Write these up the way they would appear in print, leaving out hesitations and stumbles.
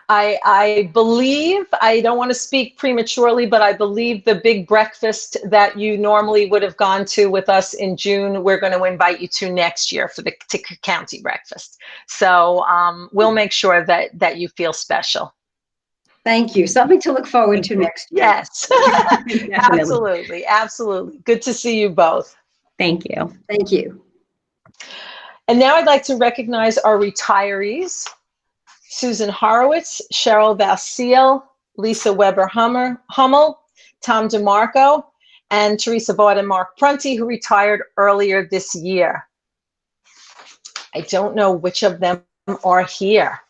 I believe, I don't want to speak prematurely, but I believe the big breakfast that you normally would have gone to with us in June, we're going to invite you to next year for the county breakfast. So we'll make sure that you feel special. Thank you. Something to look forward to next year. Yes, absolutely. Absolutely. Good to see you both. Thank you. Thank you. And now I'd like to recognize our retirees: Susan Horowitz, Cheryl Valseal, Lisa Weber-Hummel, Tom DeMarco, and Teresa Vaught and Mark Prunty, who retired earlier this year. I don't know which of them are here.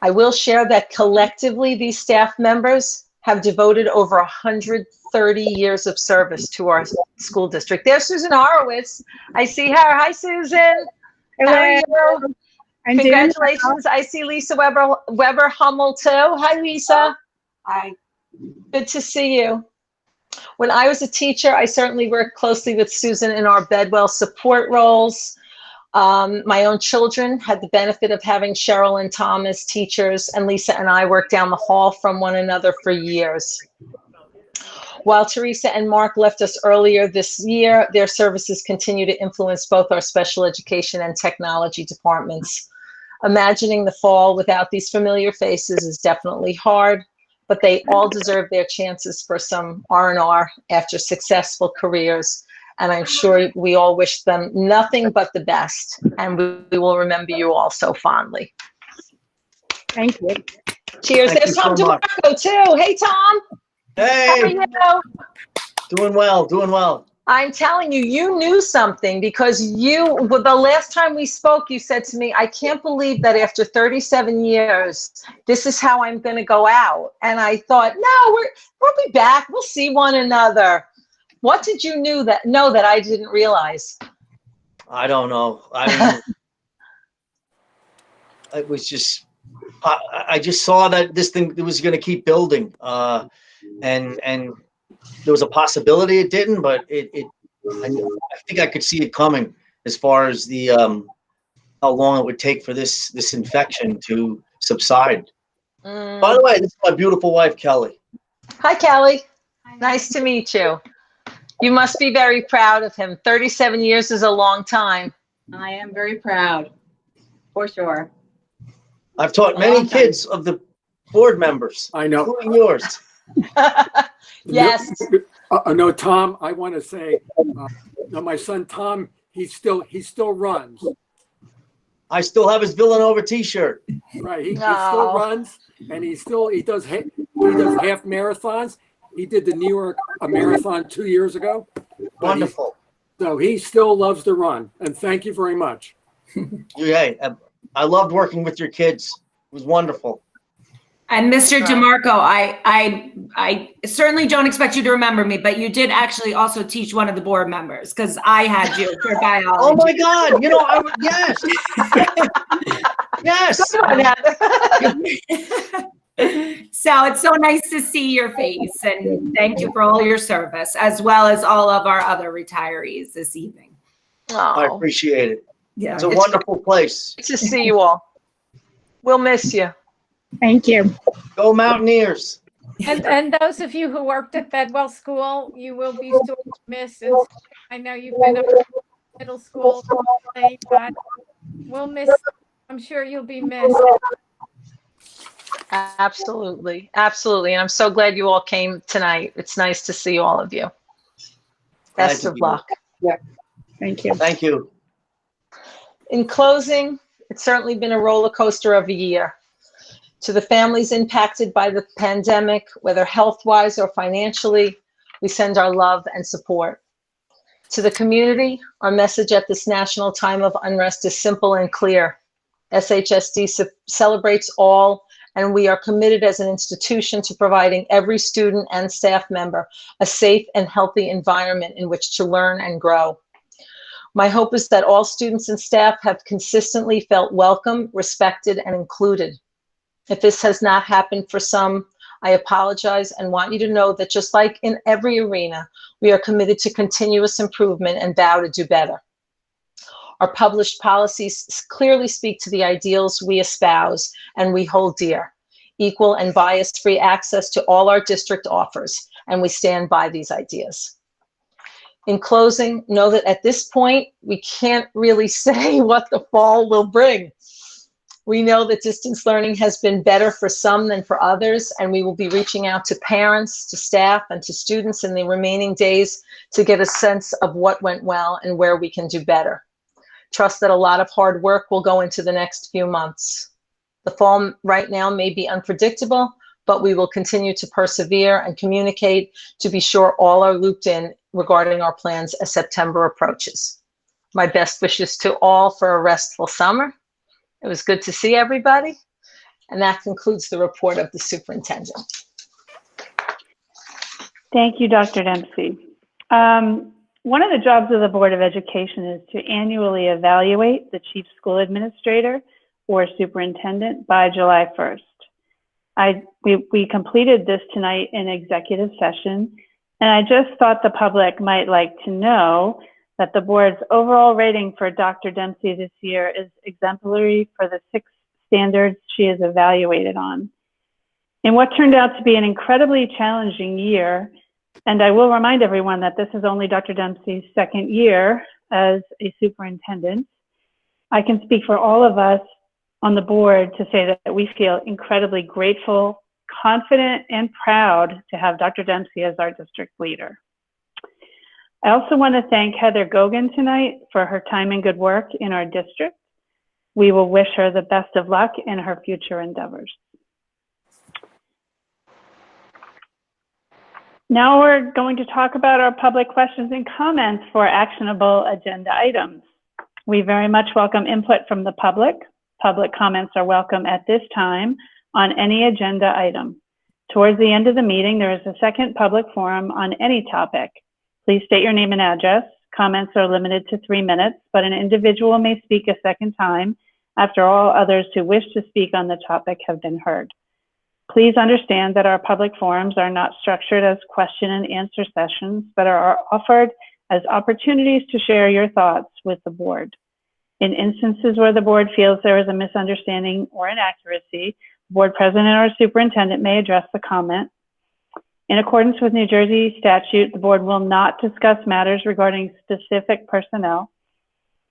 I will share that collectively these staff members have devoted over 130 years of service to our school district. There's Susan Horowitz. I see her. Hi, Susan. Hello. How are you? Congratulations. I see Lisa Weber-Hummel too. Hi, Lisa. Hi. Good to see you. When I was a teacher, I certainly worked closely with Susan in our Bedwell support roles. My own children had the benefit of having Cheryl and Tom as teachers, and Lisa and I worked down the hall from one another for years. While Teresa and Mark left us earlier this year, their services continue to influence both our special education and technology departments. Imagining the fall without these familiar faces is definitely hard, but they all deserve their chances for some R&R after successful careers. And I'm sure we all wish them nothing but the best. And we will remember you all so fondly. Thank you. Cheers. There's Tom DeMarco too. Hey, Tom. Hey. How are you? Doing well, doing well. I'm telling you, you knew something, because the last time we spoke, you said to me, I can't believe that after 37 years, this is how I'm going to go out. And I thought, no, we'll be back. We'll see one another. What did you know that I didn't realize? I don't know. I mean, it was just, I just saw that this thing was going to keep building. And there was a possibility it didn't, but I think I could see it coming as far as the how long it would take for this infection to subside. By the way, this is my beautiful wife, Kelly. Hi, Kelly. Nice to meet you. You must be very proud of him. 37 years is a long time. I am very proud, for sure. I've taught many kids of the board members. I know. Including yours. Yes. No, Tom, I want to say, no, my son, Tom, he still runs. I still have his Villanova t-shirt. Right. He still runs, and he does half marathons. He did the New York marathon 2 years ago. Wonderful. So he still loves to run, and thank you very much. Hey, I loved working with your kids. It was wonderful. And Mr. DeMarco, I certainly don't expect you to remember me, but you did actually also teach one of the board members, because I had you for biology. Oh my God! You know, yes, yes. So it's so nice to see your face, and thank you for all your service, as well as all of our other retirees this evening. I appreciate it. Yeah, it's a wonderful place. Good to see you all. We'll miss you. Thank you. Go Mountaineers. And those of you who worked at Bedwell School, you will be sorely missed. I know you've been a middle school, but we'll miss. I'm sure you'll be missed. Absolutely. Absolutely. And I'm so glad you all came tonight. It's nice to see all of you. Best of luck. Yeah. Thank you. Thank you. In closing, it's certainly been a roller coaster of a year. To the families impacted by the pandemic, whether health-wise or financially, we send our love and support. To the community, our message at this national time of unrest is simple and clear. SHSD celebrates all, and we are committed as an institution to providing every student and staff member a safe and healthy environment in which to learn and grow. My hope is that all students and staff have consistently felt welcome, respected, and included. If this has not happened for some, I apologize and want you to know that just like in every arena, we are committed to continuous improvement and vow to do better. Our published policies clearly speak to the ideals we espouse and we hold dear: equal and bias-free access to all our district offers, and we stand by these ideas. In closing, know that at this point, we can't really say what the fall will bring. We know that distance learning has been better for some than for others, and we will be reaching out to parents, to staff, and to students in the remaining days to get a sense of what went well and where we can do better. Trust that a lot of hard work will go into the next few months. The fall right now may be unpredictable, but we will continue to persevere and communicate to be sure all are looped in regarding our plans as September approaches. My best wishes to all for a restful summer. It was good to see everybody. And that concludes the report of the superintendent. Thank you, Dr. Dempsey. One of the jobs of the Board of Education is to annually evaluate the chief school administrator or superintendent by July 1st. We completed this tonight in executive session, and I just thought the public might like to know that the board's overall rating for Dr. Dempsey this year is exemplary for the 6 standards she is evaluated on. In what turned out to be an incredibly challenging year, and I will remind everyone that this is only Dr. Dempsey's 2nd year as a superintendent, I can speak for all of us on the board to say that we feel incredibly grateful, confident, and proud to have Dr. Dempsey as our district leader. I also want to thank Heather Gogan tonight for her time and good work in our district. We will wish her the best of luck in her future endeavors. Now we're going to talk about our public questions and comments for actionable agenda items. We very much welcome input from the public. Public comments are welcome at this time on any agenda item. Towards the end of the meeting, there is a second public forum on any topic. Please state your name and address. Comments are limited to 3 minutes, but an individual may speak a second time after all others who wish to speak on the topic have been heard. Please understand that our public forums are not structured as question and answer sessions, but are offered as opportunities to share your thoughts with the board. In instances where the board feels there is a misunderstanding or inaccuracy, the board president or superintendent may address the comment. In accordance with New Jersey statute, the board will not discuss matters regarding specific personnel.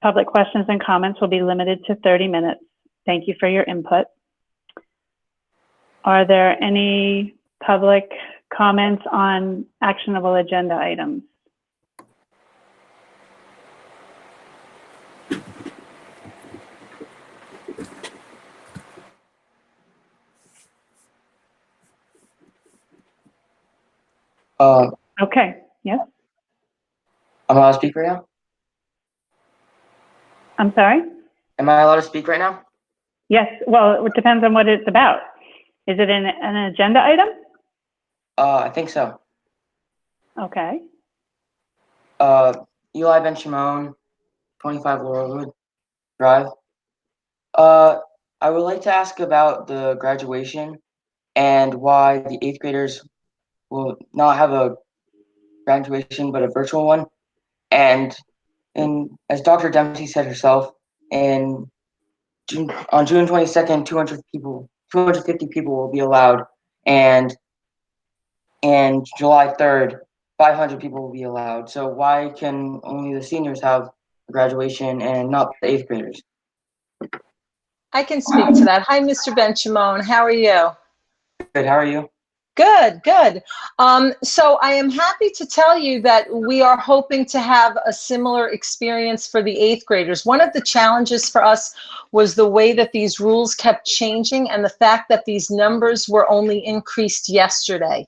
Public questions and comments will be limited to 30 minutes. Thank you for your input. Are there any public comments on actionable agenda items? Okay, yes. I'm allowed to speak right now? I'm sorry? Am I allowed to speak right now? Yes, well, it depends on what it's about. Is it an agenda item? I think so. Okay. Eli Ben Shimon, 25 Laurelwood Drive. I would like to ask about the graduation and why the 8th graders will not have a graduation but a virtual one. And as Dr. Dempsey said herself, on June 22nd, 250 people will be allowed, and July 3rd, 500 people will be allowed. So why can only the seniors have a graduation and not the 8th graders? I can speak to that. Hi, Mr. Ben-Shimon. How are you? Good, how are you? Good, good. So I am happy to tell you that we are hoping to have a similar experience for the 8th graders. One of the challenges for us was the way that these rules kept changing and the fact that these numbers were only increased yesterday.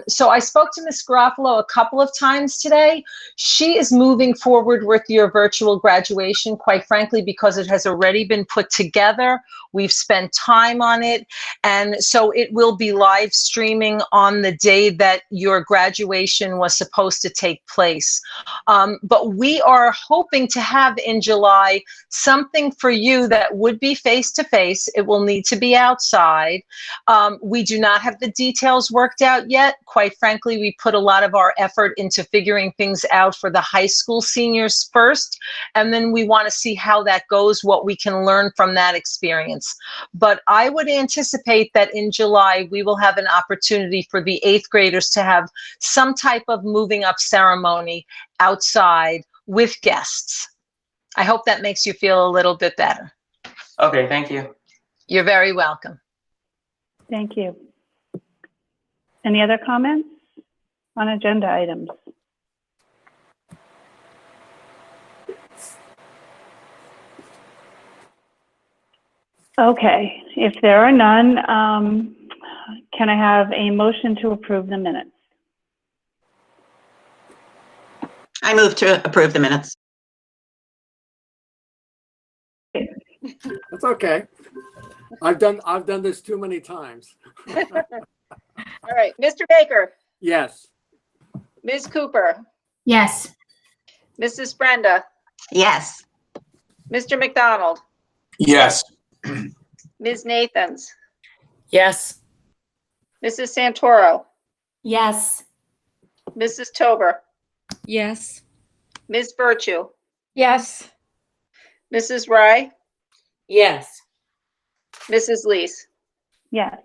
So I spoke to Ms. Garofalo a couple of times today. She is moving forward with your virtual graduation, quite frankly, because it has already been put together. We've spent time on it. And so it will be live streaming on the day that your graduation was supposed to take place. But we are hoping to have in July something for you that would be face-to-face. It will need to be outside. We do not have the details worked out yet. Quite frankly, we put a lot of our effort into figuring things out for the high school seniors first, and then we want to see how that goes, what we can learn from that experience. But I would anticipate that in July, we will have an opportunity for the 8th graders to have some type of moving up ceremony outside with guests. I hope that makes you feel a little bit better. Okay, thank you. You're very welcome. Thank you. Any other comments on agenda items? Okay, if there are none, can I have a motion to approve the minutes? I move to approve the minutes. That's okay. I've done this too many times. All right, Mr. Baker, Yes. Ms. Cooper, Yes. Mrs. Brenda, Yes. Mr. McDonald, Yes. Ms. Nathans, Yes. Mrs. Santoro, Yes. Mrs. Tober, Yes. Ms. Virtue, Yes. Mrs. Rye, Yes. Mrs. Lees. Yes.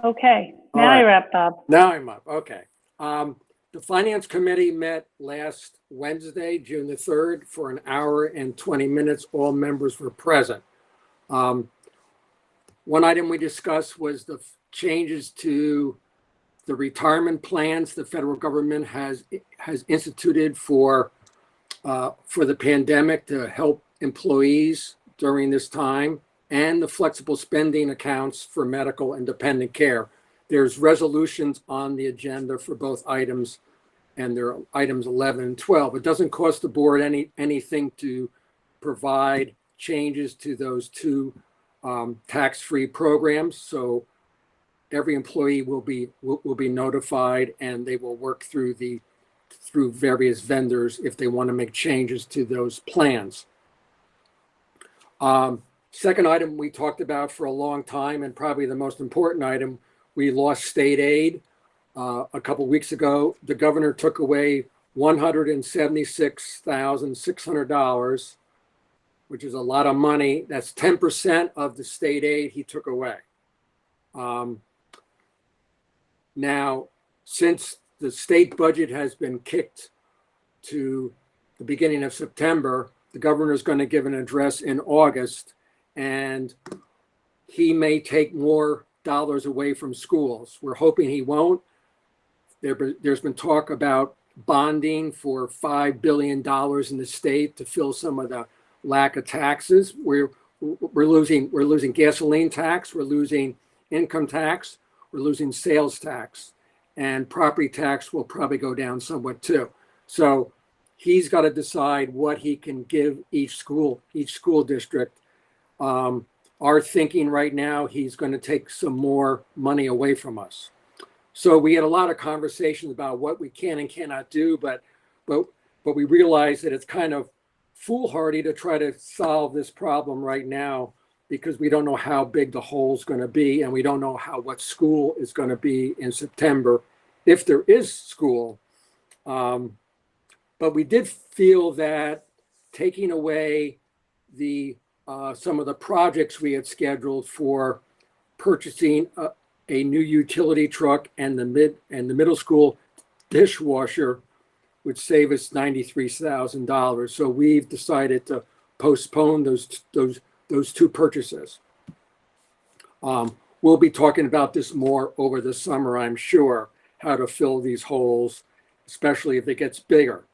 Okay, All now right. you're up, Bob. Now I'm up. Okay. The Finance Committee met last Wednesday, June the 3rd, for an hour and 20 minutes. All members were present. One item we discussed was the changes to the retirement plans the federal government has instituted for the pandemic to help employees during this time, and the flexible spending accounts for medical and dependent care. There's resolutions on the agenda for both items, and they're items 11 and 12. It doesn't cost the board anything to provide changes to those two tax-free programs. So every employee will be notified, and they will work through various vendors if they want to make changes to those plans. Second item we talked about for a long time, and probably the most important item, we lost state aid. A couple weeks ago, the governor took away $176,600, which is a lot of money. That's 10% of the state aid he took away. Now, since the state budget has been kicked to the beginning of September, the governor is going to give an address in August, and he may take more dollars away from schools. We're hoping he won't. There's been talk about bonding for $5 billion in the state to fill some of the lack of taxes. We're losing gasoline tax, we're losing income tax, we're losing sales tax, and property tax will probably go down somewhat too. So he's got to decide what he can give each school district. Our thinking right now, he's going to take some more money away from us. So we had a lot of conversations about what we can and cannot do, but we realize that it's kind of foolhardy to try to solve this problem right now, because we don't know how big the hole's going to be, and we don't know what school is going to be in September, if there is school. But we did feel that taking away some of the projects we had scheduled for purchasing a new utility truck and the middle school dishwasher would save us $93,000. So we've decided to postpone those two purchases. We'll be talking about this more over the summer, I'm sure, how to fill these holes, especially if it gets bigger.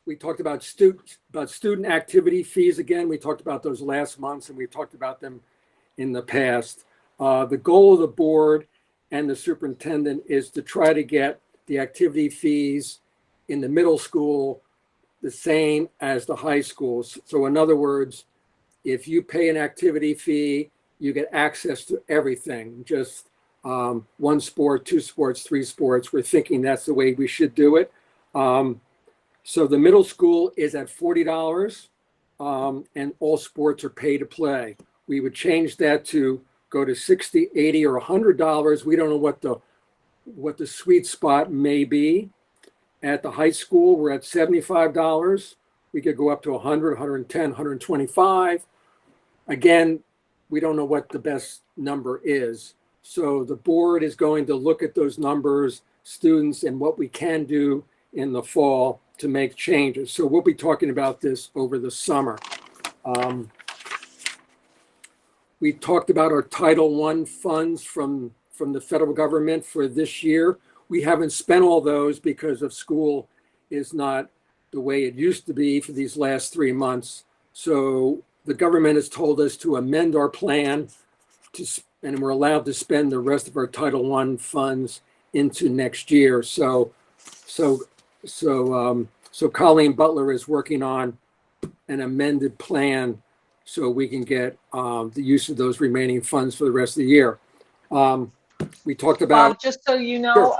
We talked about student activity fees again. We talked about those last month, and we've talked about them in the past. The goal of the board and the superintendent is to try to get the activity fees in the middle school the same as the high schools. So in other words, if you pay an activity fee, you get access to everything, just one sport, two sports, three sports. We're thinking that's the way we should do it. So the middle school is at $40, and all sports are pay to play. We would change that to go to $60, $80, or $100. We don't know what the sweet spot may be. At the high school, we're at $75. We could go up to 100, 110, 125. Again, we don't know what the best number is. So the board is going to look at those numbers, students, and what we can do in the fall to make changes. So we'll be talking about this over the summer. We talked about our Title I funds from the federal government for this year. We haven't spent all those because of school is not the way it used to be for these last 3 months. So the government has told us to amend our plan and we're allowed to spend the rest of our Title I funds into next year. So Colleen Butler is working on an amended plan so we can get the use of those remaining funds for the rest of the year. We talked about— Bob, just so you know,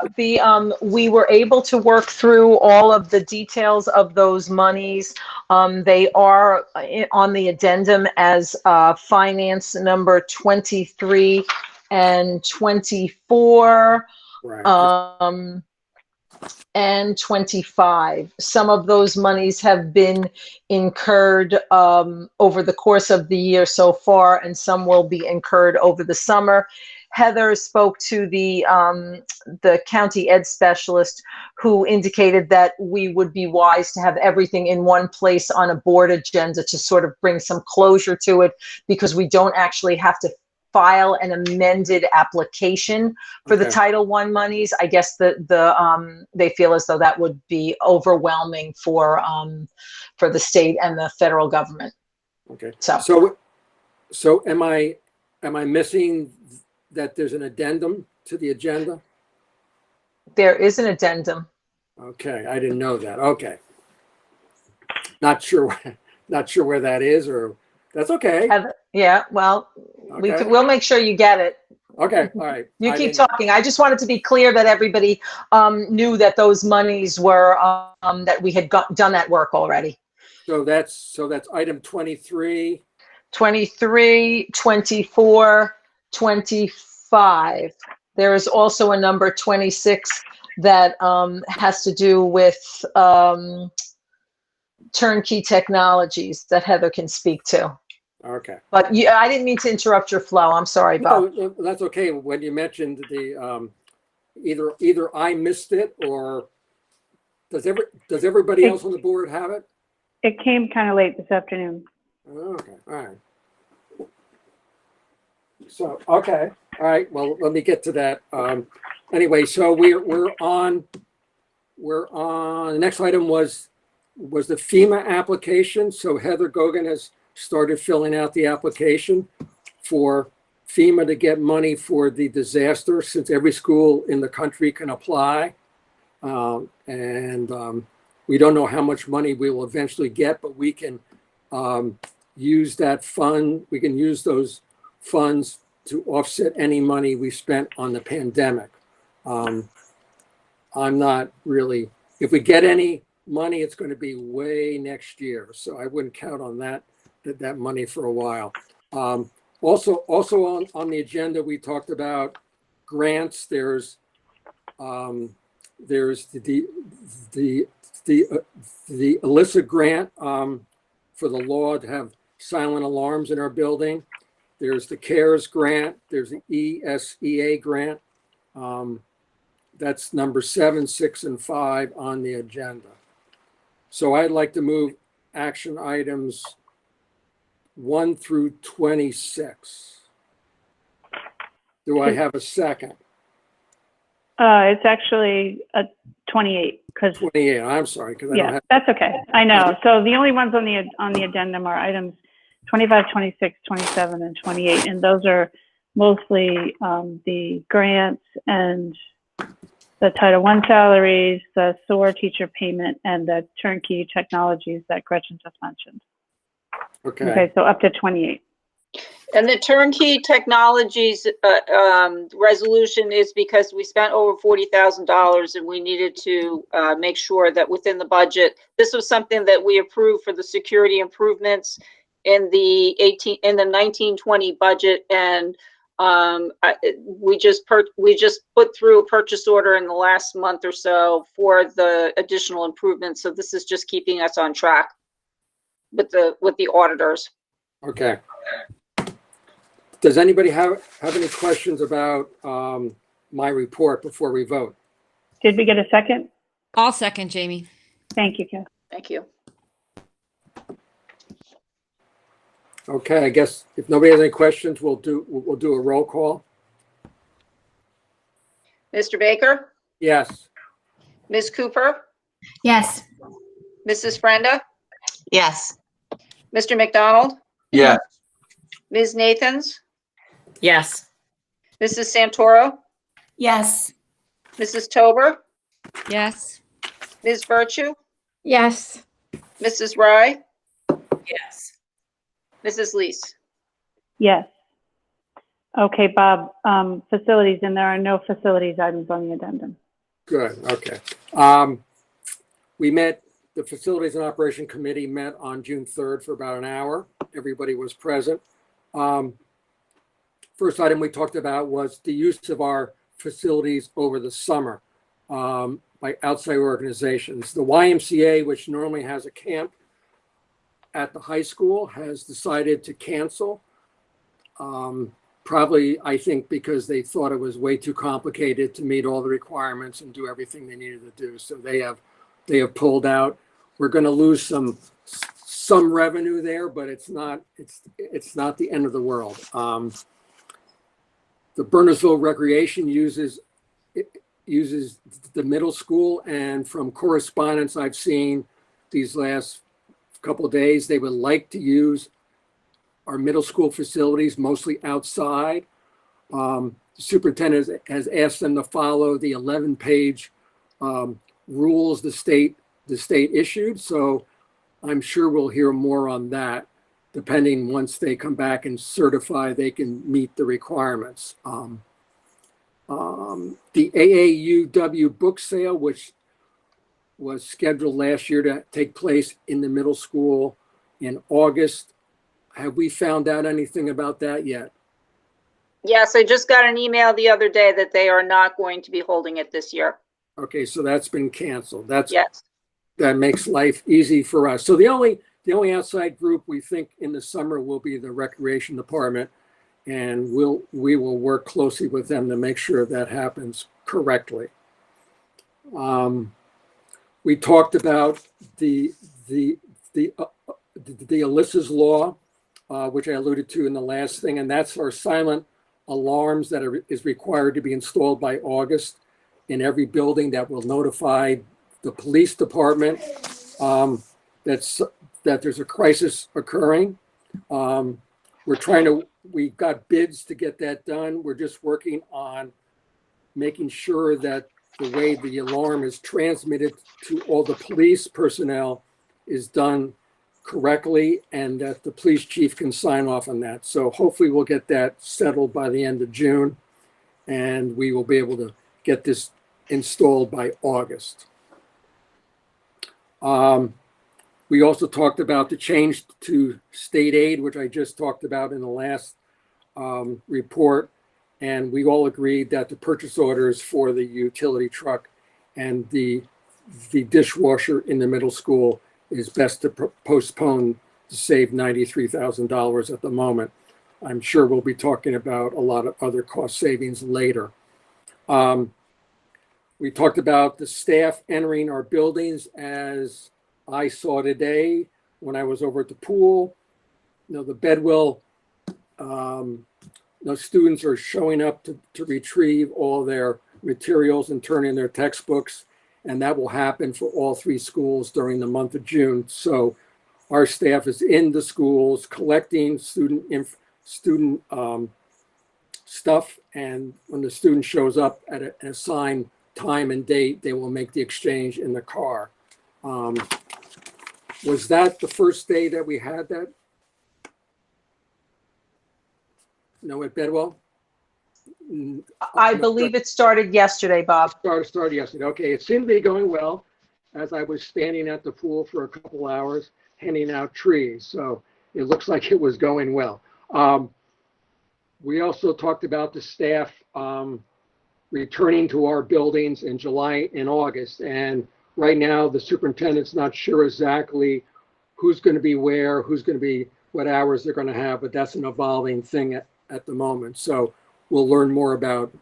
we were able to work through all of the details of those monies. They are on the addendum as finance number 23 and 24. Right. And 25. Some of those monies have been incurred over the course of the year so far, and some will be incurred over the summer. Heather spoke to the county ed specialist, who indicated that we would be wise to have everything in one place on a board agenda to sort of bring some closure to it, because we don't actually have to file an amended application for the Title I monies. I guess they feel as though that would be overwhelming for the state and the federal government. Okay. So am I missing that there's an addendum to the agenda? There is an addendum. Okay, I didn't know that. Okay. Not sure where that is, or that's okay. Yeah, well, Okay. we'll make sure you get it. Okay, all right. You keep talking. I just wanted to be clear that everybody knew that those monies were that we had done that work already. So that's item 23. 23, 24, 25. There is also a number 26 that has to do with turnkey technologies that Heather can speak to. Okay. But I didn't mean to interrupt your flow. I'm sorry, Bob. No, that's okay. When you mentioned the either I missed it, or does everybody else on the board have it? It came kind of late this afternoon. Okay, all right. So, okay, all right. Well, let me get to that. Anyway, so we're on. The next item was the FEMA application. So Heather Gogan has started filling out the application for FEMA to get money for the disaster, since every school in the country can apply. We don't know how much money we will eventually get, but we can use that fund. We can use those funds to offset any money we spent on the pandemic. I'm not really, if we get any money, it's going to be way next year. So I wouldn't count on that money for a while. Also on the agenda, we talked about grants. There's the Alyssa grant for the law to have silent alarms in our building. There's the CARES grant. There's the ESEA grant. That's number 7, 6, and 5 on the agenda. So I'd like to move action items 1 through 26. Do I have a second? It's actually a 28 because 28. I'm sorry, because I don't have. That's okay. I know. So the only ones on the addendum are items 25, 26, 27, and 28, and those are mostly the grants and the Title I salaries, the SOAR teacher payment, and the turnkey technologies that Gretchen just mentioned. Okay, so up to 28. And the turnkey technologies resolution is because we spent over $40,000 and we needed to make sure that within the budget, this was something that we approved for the security improvements in the 1920 budget, and We just put through a purchase order in the last month or so for the additional improvements. So this is just keeping us on track with the auditors. Okay. Does anybody have any questions about my report before we vote? Did we get a second? I'll second, Jamie. Thank you, Kath. Thank you. Okay, I guess if nobody has any questions, we'll do a roll call. Mr. Baker, Yes. Ms. Cooper, Yes. Mrs. Frenda, Yes. Mr. McDonald, Yes. Ms. Nathans, Yes. Mrs. Santoro, Yes. Mrs. Tober, Yes. Ms. Virtue, Yes. Mrs. Rye, Yes. Mrs. Lees. Yes. Okay, Bob, facilities, and there are no facilities items on the addendum. Good. Okay. We met, the Facilities and Operation Committee met on June 3rd for about an hour. Everybody was present. First item we talked about was the use of our facilities over the summer by outside organizations. The YMCA, which normally has a camp at the high school, has decided to cancel. Probably, I think, because they thought it was way too complicated to meet all the requirements and do everything they needed to do. So they have pulled out. We're going to lose some revenue there, but it's not the end of the world. The Burnersville Recreation uses the middle school, and from correspondence I've seen these last couple of days, they would like to use our middle school facilities, mostly outside. The superintendent has asked them to follow the 11-page rules the state issued. So I'm sure we'll hear more on that, depending once they come back and certify they can meet the requirements. The AAUW book sale, which was scheduled last year to take place in the middle school in August. Have we found out anything about that yet? Yes, I just got an email the other day that they are not going to be holding it this year. Okay, so that's been canceled. Yes. That makes life easy for us. So the only outside group we think in the summer will be the recreation department, and we will work closely with them to make sure that happens correctly. We talked about the Alyssa's law, which I alluded to in the last thing, and that's our silent alarms that is required to be installed by August in every building. That will notify the police department that there's a crisis occurring. We got bids to get that done. We're just working on making sure that the way the alarm is transmitted to all the police personnel is done correctly, and that the police chief can sign off on that. So hopefully we'll get that settled by the end of June, and we will be able to get this installed by August. We also talked about the change to state aid, which I just talked about in the last report. And we all agreed that the purchase orders for the utility truck and the dishwasher in the middle school is best to postpone to save $93,000 at the moment. I'm sure we'll be talking about a lot of other cost savings later. We talked about the staff entering our buildings. As I saw today when I was over at the pool, the Bedwell, students are showing up to retrieve all their materials and turn in their textbooks, and that will happen for all 3 schools during the month of June. So our staff is in the schools collecting student stuff, and when the student shows up at an assigned time and date, they will make the exchange in the car. Was that the first day that we had that? No, at Bedwell? I believe it started yesterday, Bob. Started yesterday. Okay, it seemed to be going well as I was standing at the pool for a couple hours handing out trees. So it looks like it was going well. We also talked about the staff returning to our buildings in July and August. And right now, the superintendent's not sure exactly who's going to be where, who's going to be, what hours they're going to have, but that's an evolving thing at the moment. So we'll learn more about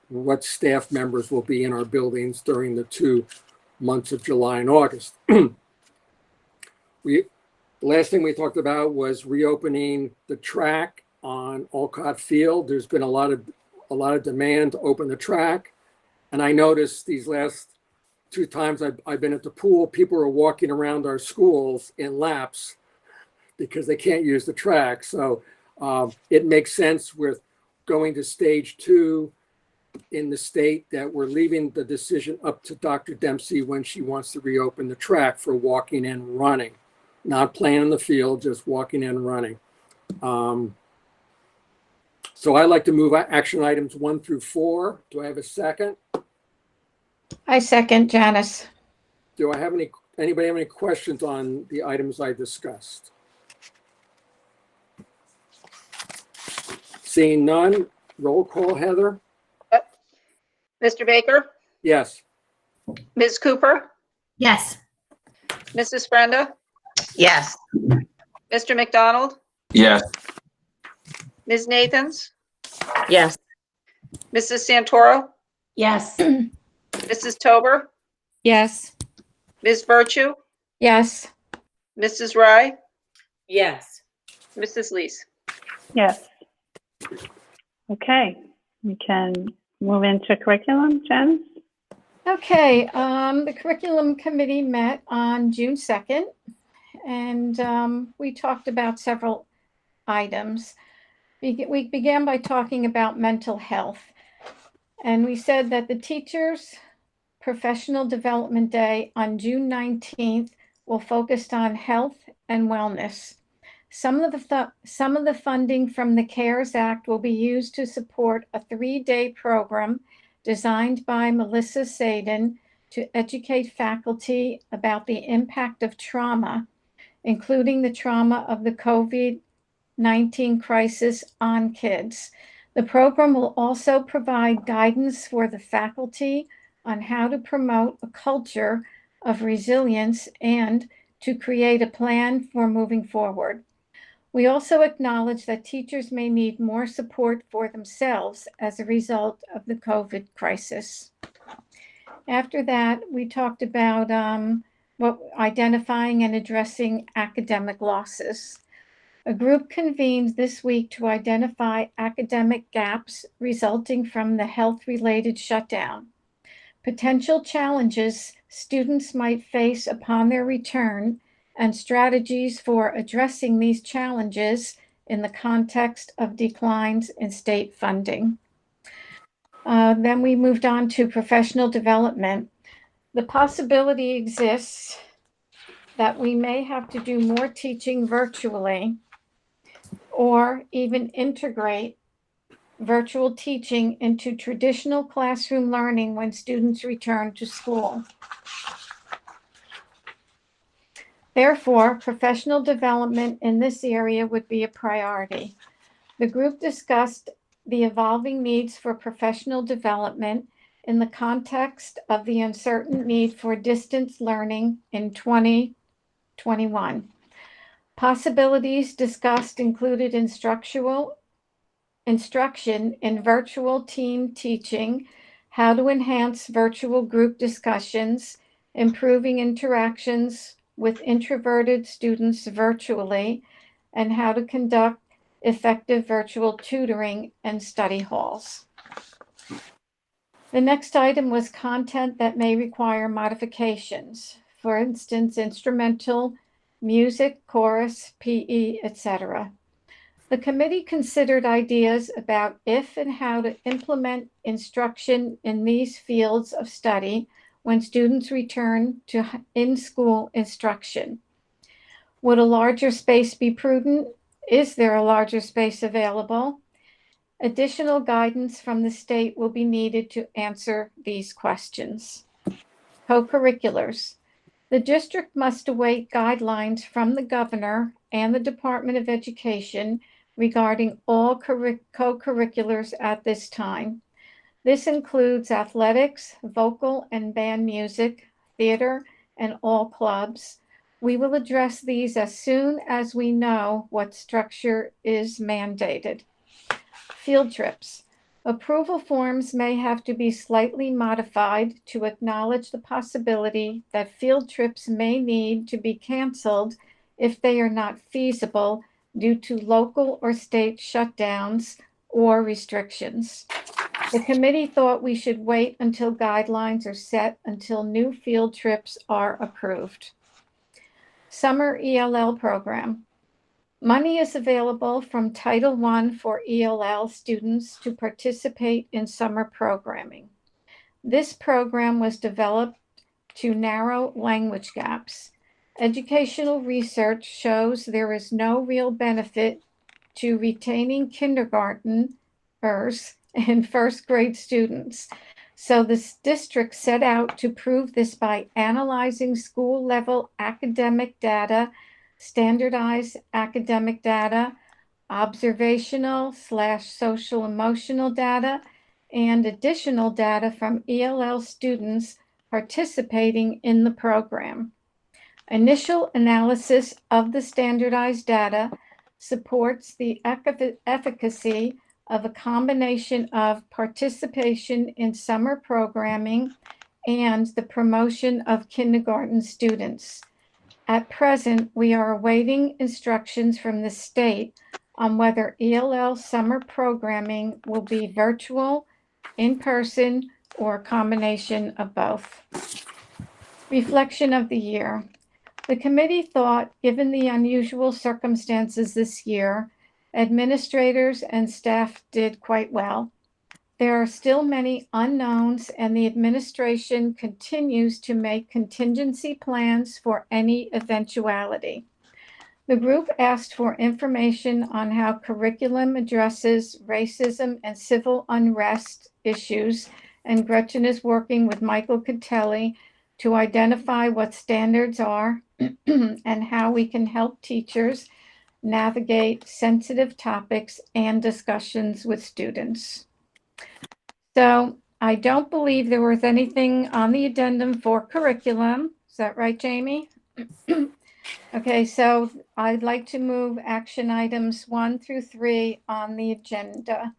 what staff members will be in our buildings during the 2 months of July and August. The last thing we talked about was reopening the track on Olcott Field. There's been a lot of demand to open the track. And I noticed these last 2 times I've been at the pool, people are walking around our schools in laps because they can't use the track. So it makes sense with going to stage 2 in the state that we're leaving the decision up to Dr. Dempsey when she wants to reopen the track for walking and running, not playing in the field, just walking and running. So I like to move action items 1 through 4. Do I have a second? I second, Janice. Do I have anybody have any questions on the items I discussed? Seeing none, roll call, Heather? Mr. Baker, Yes. Ms. Cooper, Yes. Mrs. Brenda, Yes. Mr. McDonald, Yes. Ms. Nathans, Yes. Mrs. Santoro, Yes. Mrs. Tober, Yes. Ms. Virtue, Yes. Mrs. Rye, Yes. Mrs. Lees. Yes. Okay, we can move into curriculum, Jen? Okay, the curriculum committee met on June 2nd, and we talked about several items. We began by talking about mental health, and we said that the Teachers' Professional Development Day on June 19th will focus on health and wellness. Some of the funding from the CARES Act will be used to support a 3-day program designed by Melissa Sadin to educate faculty about the impact of trauma, including the trauma of the COVID-19 crisis on kids. The program will also provide guidance for the faculty on how to promote a culture of resilience and to create a plan for moving forward. We also acknowledge that teachers may need more support for themselves as a result of the COVID crisis. After that, we talked about identifying and addressing academic losses. A group convened this week to identify academic gaps resulting from the health-related shutdown, potential challenges students might face upon their return, and strategies for addressing these challenges in the context of declines in state funding. Then we moved on to professional development. The possibility exists that we may have to do more teaching virtually or even integrate virtual teaching into traditional classroom learning when students return to school. Therefore, professional development in this area would be a priority. The group discussed the evolving needs for professional development in the context of the uncertain need for distance learning in 2021. Possibilities discussed included instruction in virtual team teaching, how to enhance virtual group discussions, improving interactions with introverted students virtually, and how to conduct effective virtual tutoring and study halls. The next item was content that may require modifications. For instance, instrumental, music, chorus, PE, etc. The committee considered ideas about if and how to implement instruction in these fields of study when students return to in-school instruction. Would a larger space be prudent? Is there a larger space available? Additional guidance from the state will be needed to answer these questions. Co-curriculars. The district must await guidelines from the governor and the Department of Education regarding all co-curriculars at this time. This includes athletics, vocal and band music, theater, and all clubs. We will address these as soon as we know what structure is mandated. Field trips. Approval forms may have to be slightly modified to acknowledge the possibility that field trips may need to be canceled if they are not feasible due to local or state shutdowns or restrictions. The committee thought we should wait until guidelines are set until new field trips are approved. Summer ELL program. Money is available from Title I for ELL students to participate in summer programming. This program was developed to narrow language gaps. Educational research shows there is no real benefit to retaining kindergarteners and first grade students. So this district set out to prove this by analyzing school level academic data, standardized academic data, observational/social emotional data, and additional data from ELL students participating in the program. Initial analysis of the standardized data supports the efficacy of a combination of participation in summer programming and the promotion of kindergarten students. At present, we are awaiting instructions from the state on whether ELL summer programming will be virtual, in person, or a combination of both. Reflection of the year. The committee thought, given the unusual circumstances this year, administrators and staff did quite well. There are still many unknowns, and the administration continues to make contingency plans for any eventuality. The group asked for information on how curriculum addresses racism and civil unrest issues, and Gretchen is working with Michael Catelli to identify what standards are and how we can help teachers navigate sensitive topics and discussions with students. So I don't believe there was anything on the addendum for curriculum. Is that right, Jamie? Okay, so I'd like to move action items 1 through 3 on the agenda.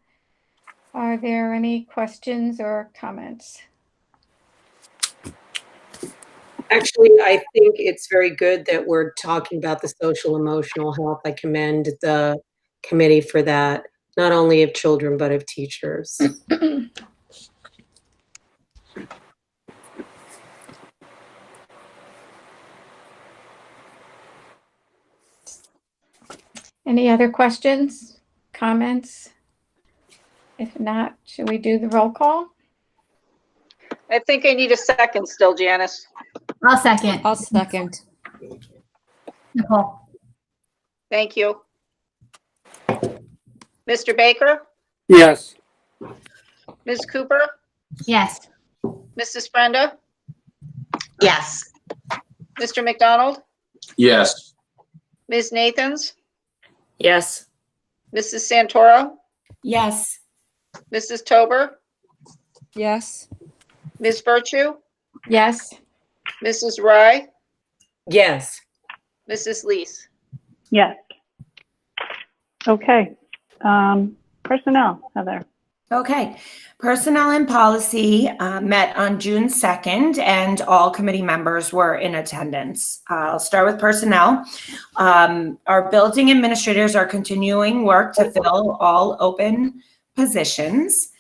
Are there any questions or comments? Actually, I think it's very good that we're talking about the social emotional health. I commend the committee for that, not only of children, but of teachers. Any other questions, comments? If not, should we do the roll call? I think I need a second still, Janice. I'll second. I'll second. Nicole. Thank you. Mr. Baker? Yes. Ms. Cooper? Yes. Mrs. Brenda? Yes. Mr. McDonald? Yes. Ms. Nathans? Yes. Mrs. Santoro? Yes. Mrs. Tober? Yes. Ms. Virtue? Yes. Mrs. Rye? Yes. Mrs. Lees? Yes. Okay. Personnel, Heather. Okay. Personnel and Policy met on June 2nd, and all committee members were in attendance. I'll start with personnel. Our building administrators are continuing work to fill all open positions.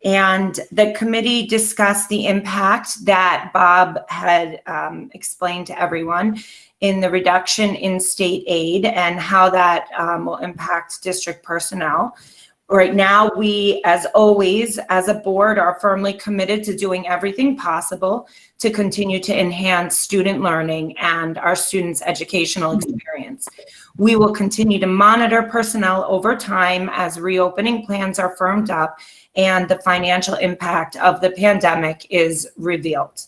And the committee discussed the impact that Bob had explained to everyone in the reduction in state aid and how that will impact district personnel. Right now, we, as always, as a board, are firmly committed to doing everything possible to continue to enhance student learning and our students' educational experience. We will continue to monitor personnel over time as reopening plans are firmed up and the financial impact of the pandemic is revealed.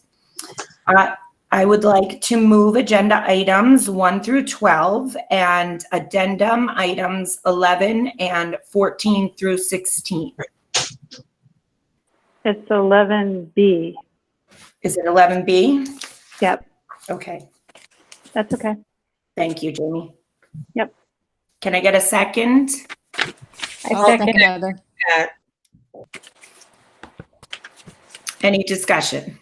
I would like to move agenda items 1 through 12 and addendum items 11 and 14 through 16. It's 11B. Is it 11B? Yep, Okay. that's okay. Thank you, Jamie. Yep. Can I get a second? I'll second Heather. Any discussion?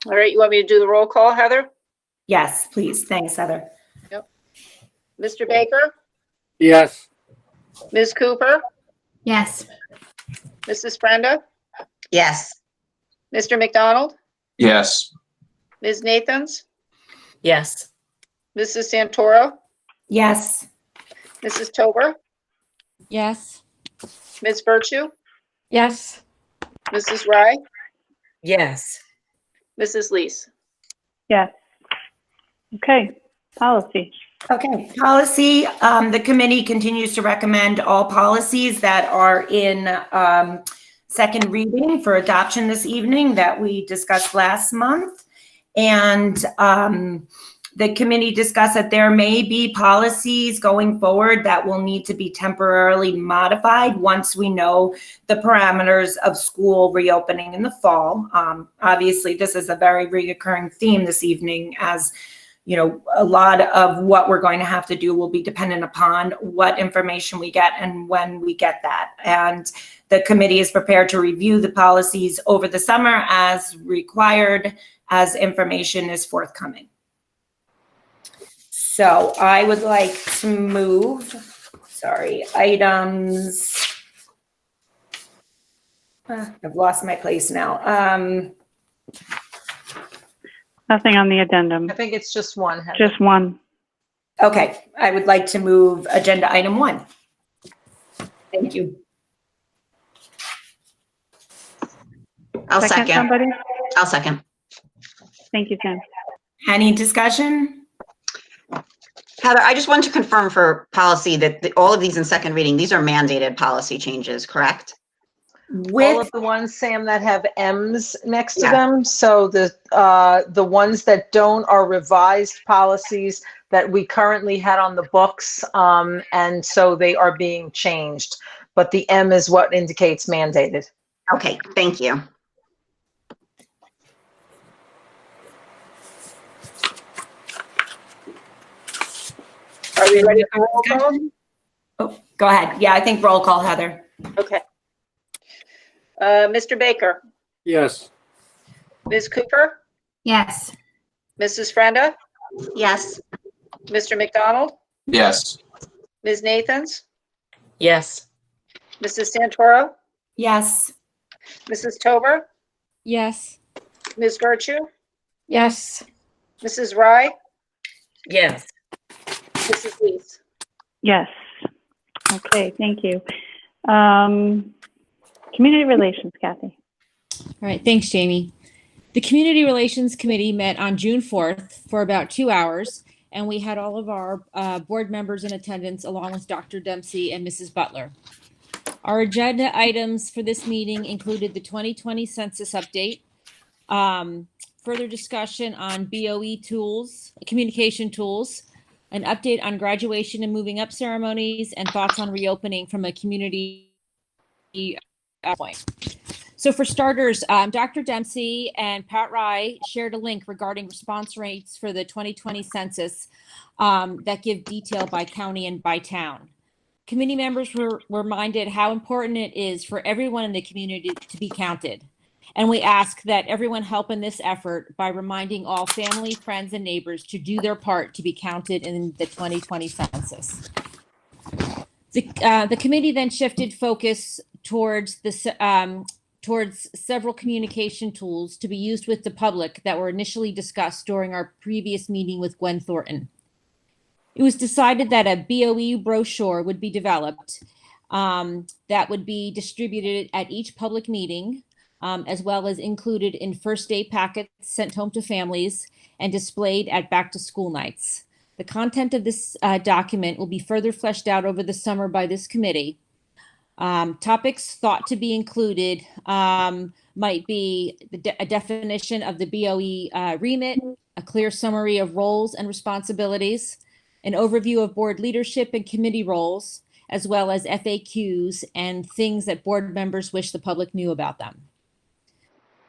All right, you want me to do the roll call, Heather? Yes, please. Thanks, Heather. Mr. Baker, Yes. Ms. Cooper, Yes. Mrs. Brenda, Yes. Mr. McDonald, Yes. Ms. Nathans, Yes. Mrs. Santoro, Yes. Mrs. Tober, Yes. Ms. Virtue, Yes. Mrs. Rye, Yes. Mrs. Lees. Yes. Okay, policy. Okay, policy. The committee continues to recommend all policies that are in second reading for adoption this evening that we discussed last month. And the committee discussed that there may be policies going forward that will need to be temporarily modified once we know the parameters of school reopening in the fall. Obviously, this is a very recurring theme this evening, as you know, a lot of what we're going to have to do will be dependent upon what information we get and when we get that. And the committee is prepared to review the policies over the summer as required, as information is forthcoming. So I would like to move, items. I've lost my place now. Nothing on the addendum, I think it's just one, Heather. just one. Okay, I would like to move agenda item 1. Thank you. I'll second. Somebody? I'll second. Thank you, Sam. Any discussion? Heather, I just want to confirm for policy that all of these in second reading, these are mandated policy changes, correct? All of the ones, Sam, that have M's next to Yeah. them. So the ones that don't are revised policies that we currently had on the books, and so they are being changed. But the M is what indicates mandated. Okay, thank you. Are we ready for roll call? Oh, go ahead. Yeah, I think roll call, Heather. Okay. Mr. Baker, Yes. Ms. Cooper, Yes. Mrs. Frenda, Yes. Mr. McDonald, Yes. Ms. Nathans, Yes. Mrs. Santoro, Yes. Mrs. Tober, Yes. Ms. Virtue, Yes. Mrs. Rye, Yes. Mrs. Lees. Yes. Okay, thank you. Community relations, Kathy. All right, thanks, Jamie. The Community Relations Committee met on June 4th for about 2 hours, and we had all of our board members in attendance along with Dr. Dempsey and Mrs. Butler. Our agenda items for this meeting included the 2020 census update, further discussion on BOE tools, communication tools, an update on graduation and moving up ceremonies, and thoughts on reopening from a community point. So for starters, Dr. Dempsey and Pat Rye shared a link regarding response rates for the 2020 census that give detail by county and by town. Committee members were reminded how important it is for everyone in the community to be counted. And we ask that everyone help in this effort by reminding all family, friends, and neighbors to do their part to be counted in the 2020 census. The committee then shifted focus towards several communication tools to be used with the public that were initially discussed during our previous meeting with Gwen Thornton. It was decided that a BOE brochure would be developed that would be distributed at each public meeting, as well as included in first day packets sent home to families and displayed at back to school nights. The content of this document will be further fleshed out over the summer by this committee. Topics thought to be included might be a definition of the BOE remit, a clear summary of roles and responsibilities, an overview of board leadership and committee roles, as well as FAQs and things that board members wish the public knew about them.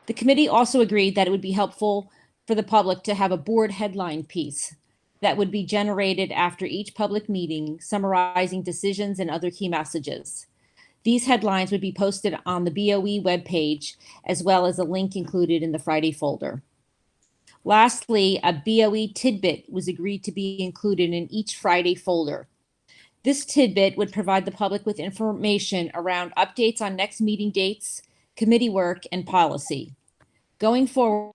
The committee also agreed that it would be helpful for the public to have a board headline piece that would be generated after each public meeting, summarizing decisions and other key messages. These headlines would be posted on the BOE webpage, as well as a link included in the Friday folder. Lastly, a BOE tidbit was agreed to be included in each Friday folder. This tidbit would provide the public with information around updates on next meeting dates, committee work, and policy. Going forward,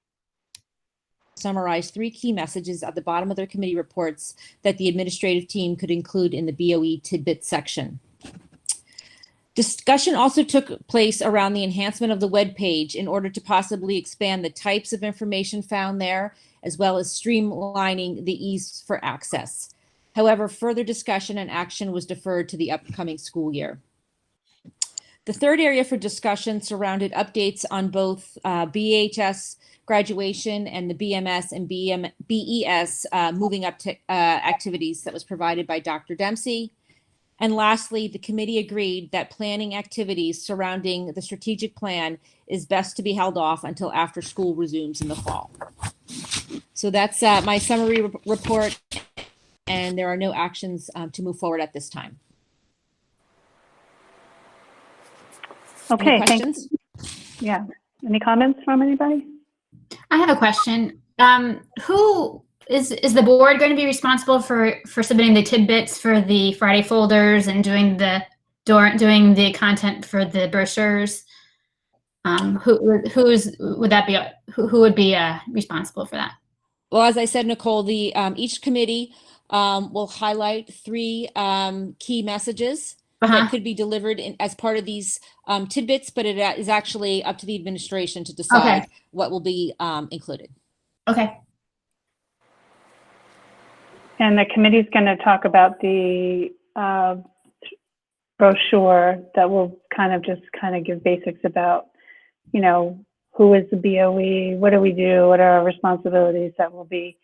summarize 3 key messages at the bottom of their committee reports that the administrative team could include in the BOE tidbit section. Discussion also took place around the enhancement of the web page in order to possibly expand the types of information found there, as well as streamlining the ease for access. However, further discussion and action was deferred to the upcoming school year. The third area for discussion surrounded updates on both BHS graduation and the BMS and BES moving up to activities that was provided by Dr. Dempsey. And lastly, the committee agreed that planning activities surrounding the strategic plan is best to be held off until after school resumes in the fall. So that's my summary report, and there are no actions to move forward at this time. Okay, any questions? Yeah. Any comments from anybody? I have a question. Who is the board going to be responsible for submitting the tidbits for the Friday folders and doing the content for the brochures? Who would be responsible for that? Well, as I said, Nicole, the each committee will highlight 3 key messages that could be delivered as part of these tidbits, but it is actually up to the administration to decide what will be included. Okay. And the committee's going to talk about the brochure that will kind of give basics about, you know, who is the BOE, what do we do, what are our responsibilities that will be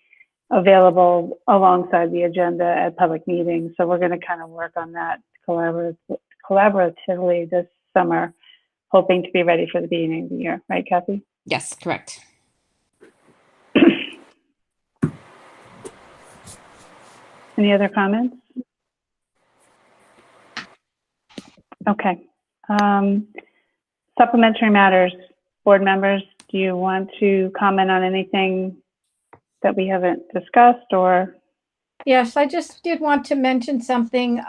available alongside the agenda at public meetings. So we're going to kind of work on that collaboratively this summer, hoping to be ready for the beginning of the year. Right, Kathy? Yes, correct. Any other comments? Okay. Supplementary matters. Board members, do you want to comment on anything that we haven't discussed or? Yes, I just did want to mention something.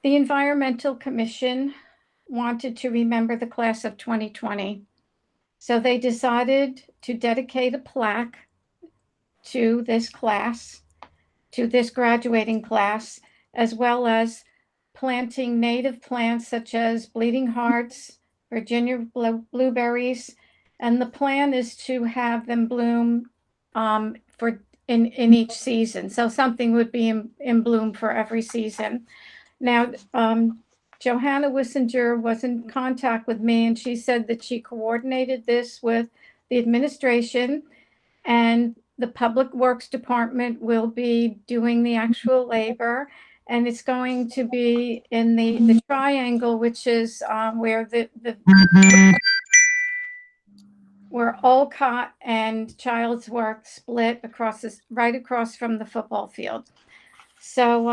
The Environmental Commission wanted to remember the class of 2020. So they decided to dedicate a plaque to this class, to this graduating class, as well as planting native plants such as bleeding hearts, Virginia blueberries, and the plan is to have them bloom in each season. So something would be in bloom for every season. Now, Johanna Wissinger was in contact with me, and she said that she coordinated this with the administration, and the Public Works Department will be doing the actual labor, and it's going to be in the triangle, which is where where Olcott and Child's Work split right across from the football field. So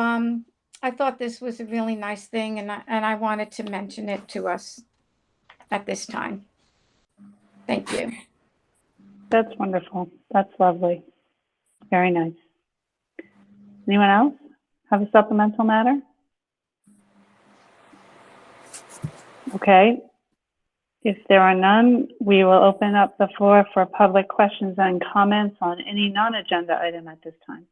I thought this was a really nice thing, and I wanted to mention it to us at this time. Thank you. That's wonderful. That's lovely. Very nice. Anyone else have a supplemental matter? Okay. If there are none, we will open up the floor for public questions and comments on any non-agenda item at this time.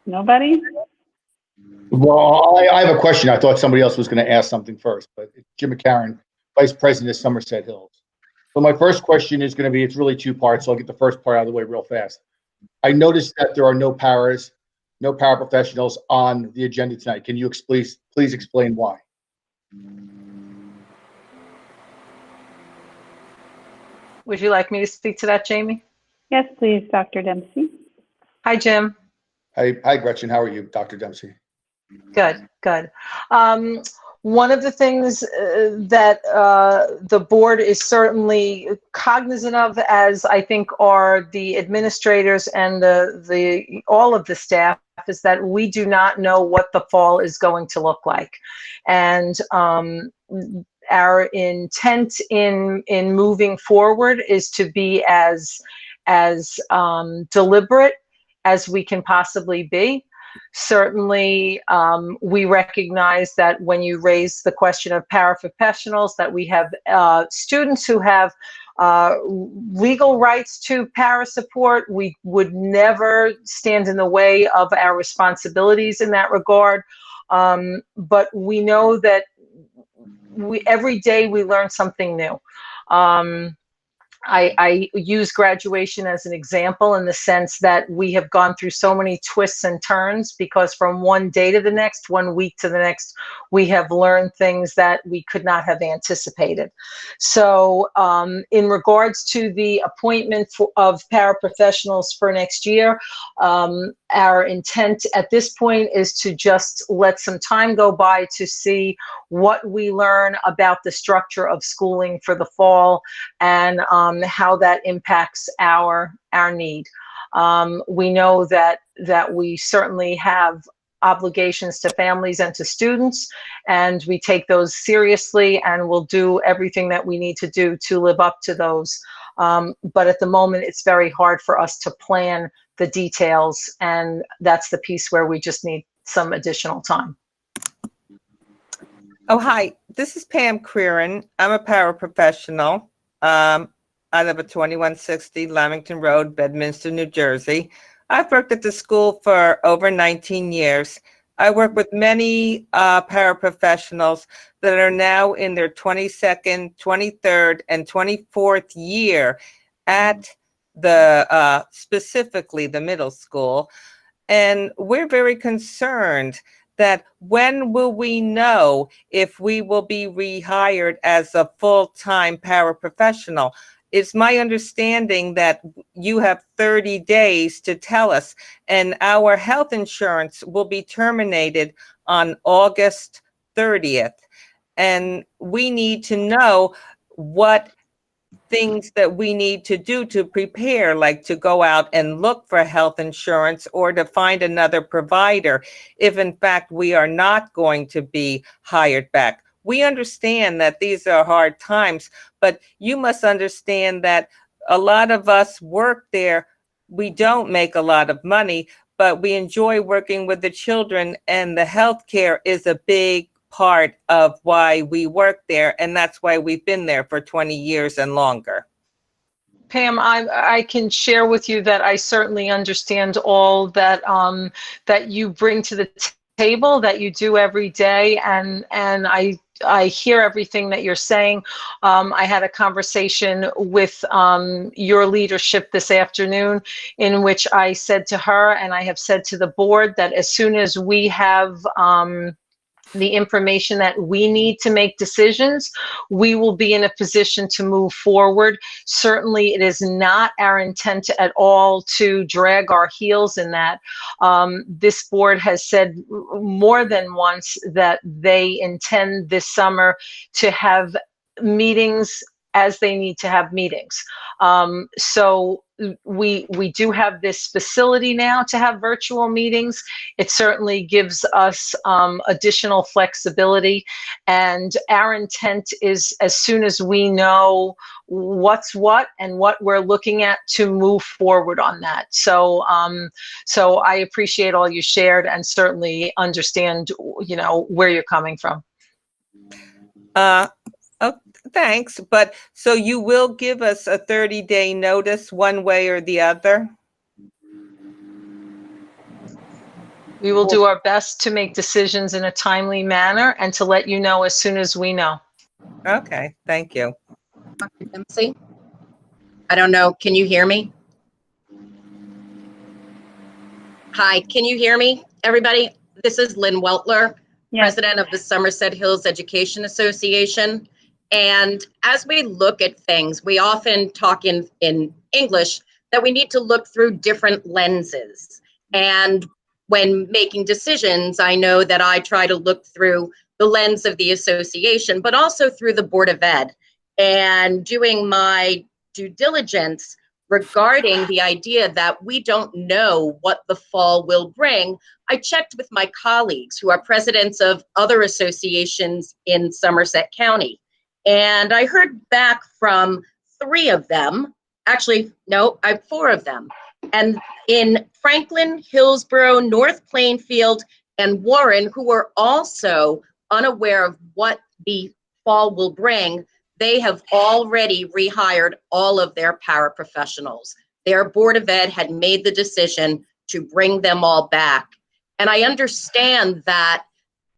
Nobody? Well, I have a question. I thought somebody else was going to ask something first, but Jim McCarron, Vice President of Somerset Hills. So my first question is going to be, it's really two parts, so I'll get the first part out of the way real fast. I noticed that there are no paraprofessionals on the agenda tonight. Can you please explain why? Would you like me to speak to that, Jamie? Yes, please, Dr. Dempsey. Hi, Jim. Hi, Gretchen. How are you, Dr. Dempsey? Good, good. One of the things that the board is certainly cognizant of, as I think are the administrators and all of the staff, is that we do not know what the fall is going to look like. And our intent in moving forward is to be as deliberate as we can possibly be. Certainly, we recognize that when you raise the question of paraprofessionals, that we have students who have legal rights to para support. We would never stand in the way of our responsibilities in that regard. But we know that every day we learn something new. I use graduation as an example in the sense that we have gone through so many twists and turns, because from one day to the next, 1 week to the next, we have learned things that we could not have anticipated. So in regards to the appointment of paraprofessionals for next year, our intent at this point is to just let some time go by to see what we learn about the structure of schooling for the fall and how that impacts our need. We know that we certainly have obligations to families and to students, and we take those seriously, and we'll do everything that we need to do to live up to those. But at the moment, it's very hard for us to plan the details, and that's the piece where we just need some additional time. Oh, hi. This is Pam Creeran. I'm a paraprofessional. I live at 2160 Lamington Road, Bedminster, New Jersey. I've worked at the school for over 19 years. I work with many paraprofessionals that are now in their 22nd, 23rd, and 24th year at the specifically the middle school. And we're very concerned that when will we know if we will be rehired as a full-time paraprofessional? It's my understanding that you have 30 days to tell us, and our health insurance will be terminated on August 30th. And we need to know what things that we need to do to prepare, like to go out and look for health insurance or to find another provider if in fact we are not going to be hired back. We understand that these are hard times, but you must understand that a lot of us work there. We don't make a lot of money, but we enjoy working with the children, and the healthcare is a big part of why we work there, and that's why we've been there for 20 years and longer. Pam, I can share with you that I certainly understand all that that you bring to the table, that you do every day, and I hear everything that you're saying. I had a conversation with your leadership this afternoon in which I said to her, and I have said to the board, that as soon as we have the information that we need to make decisions, we will be in a position to move forward. Certainly, it is not our intent at all to drag our heels in that. This board has said more than once that they intend this summer to have meetings as they need to have meetings. So we do have this facility now to have virtual meetings. It certainly gives us additional flexibility, and our intent is, as soon as we know what's what and what we're looking at, to move forward on that. So so I appreciate all you shared, and certainly understand, you know, where you're coming from. Thanks, but so you will give us a 30-day notice one way or the other? We will do our best to make decisions in a timely manner and to let you know as soon as we know. Okay, thank you. Dr. Dempsey? I don't know. Can you hear me? Hi, can you hear me, everybody? This is Lynn Weltler, president of the Somerset Hills Education Association. And as we look at things, we often talk in English that we need to look through different lenses. And when making decisions, I know that I try to look through the lens of the association, but also through the Board of Ed. And doing my due diligence regarding the idea that we don't know what the fall will bring, I checked with my colleagues who are presidents of other associations in Somerset County. And I heard back from 3 of them, actually, no, 4 of them. And in Franklin, Hillsborough, North Plainfield, and Warren, who were also unaware of what the fall will bring, they have already rehired all of their paraprofessionals. Their Board of Ed had made the decision to bring them all back. And I understand that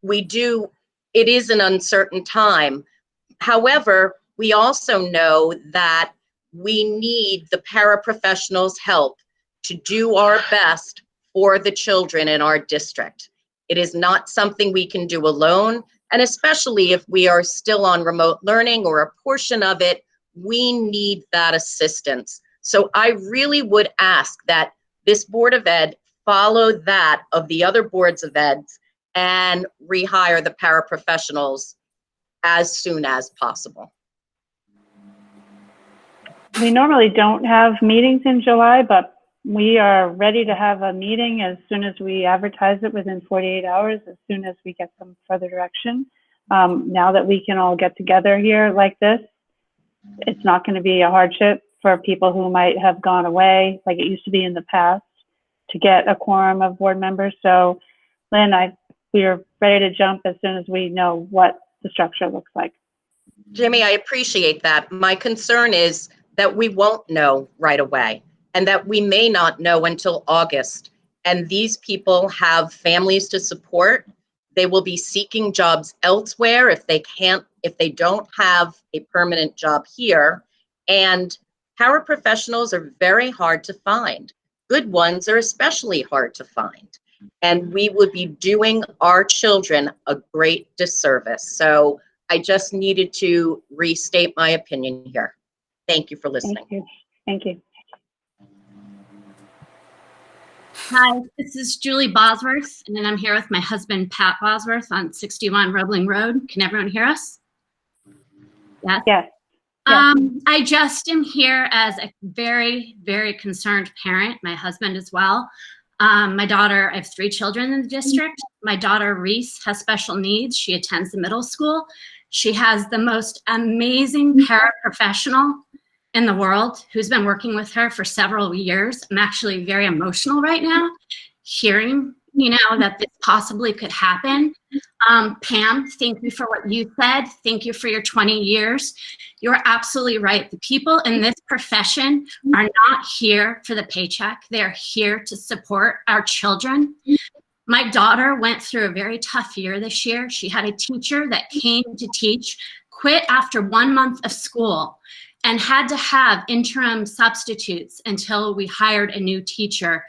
it is an uncertain time. However, we also know that we need the paraprofessionals' help to do our best for the children in our district. It is not something we can do alone, and especially if we are still on remote learning or a portion of it, we need that assistance. So I really would ask that this Board of Ed follow that of the other boards of ed and rehire the paraprofessionals as soon as possible. We normally don't have meetings in July, but we are ready to have a meeting as soon as we advertise it within 48 hours, as soon as we get some further direction. Now that we can all get together here like this, it's not going to be a hardship for people who might have gone away, like it used to be in the past, to get a quorum of board members. So, Lynn, we are ready to jump as soon as we know what the structure looks like. Jimmy, I appreciate that. My concern is that we won't know right away, and that we may not know until August. And these people have families to support. They will be seeking jobs elsewhere if they don't have a permanent job here. And paraprofessionals are very hard to find. Good ones are especially hard to find. And we would be doing our children a great disservice. So I just needed to restate my opinion here. Thank you for listening. Thank you. Thank you. Hi, this is Julie Bosworth, and then I'm here with my husband, Pat Bosworth, on 61 Roebling Road. Can everyone hear us? Yes? Yes. I just am here as a very, very concerned parent, my husband as well. My daughter, I have 3 children in the district. My daughter, Reese, has special needs. She attends the middle school. She has the most amazing paraprofessional in the world who's been working with her for several years. I'm actually very emotional right now hearing, that this possibly could happen. Pam, thank you for what you said. Thank you for your 20 years. You're absolutely right. The people in this profession are not here for the paycheck. They're here to support our children. My daughter went through a very tough year this year. She had a teacher that came to teach, quit after 1 month of school, and had to have interim substitutes until we hired a new teacher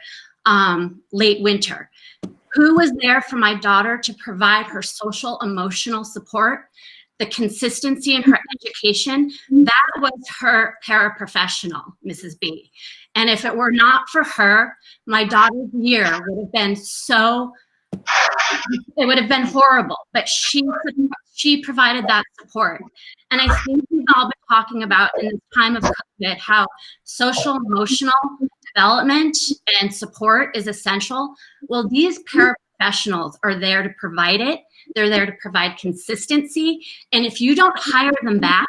late winter. Who was there for my daughter to provide her social emotional support, the consistency in her education? That was her paraprofessional, Mrs. B. And if it were not for her, my daughter's year would have been it would have been horrible, but she provided that support. And I think we've all been talking about in this time of COVID how social emotional development and support is essential. Well, these paraprofessionals are there to provide it. They're there to provide consistency. And if you don't hire them back,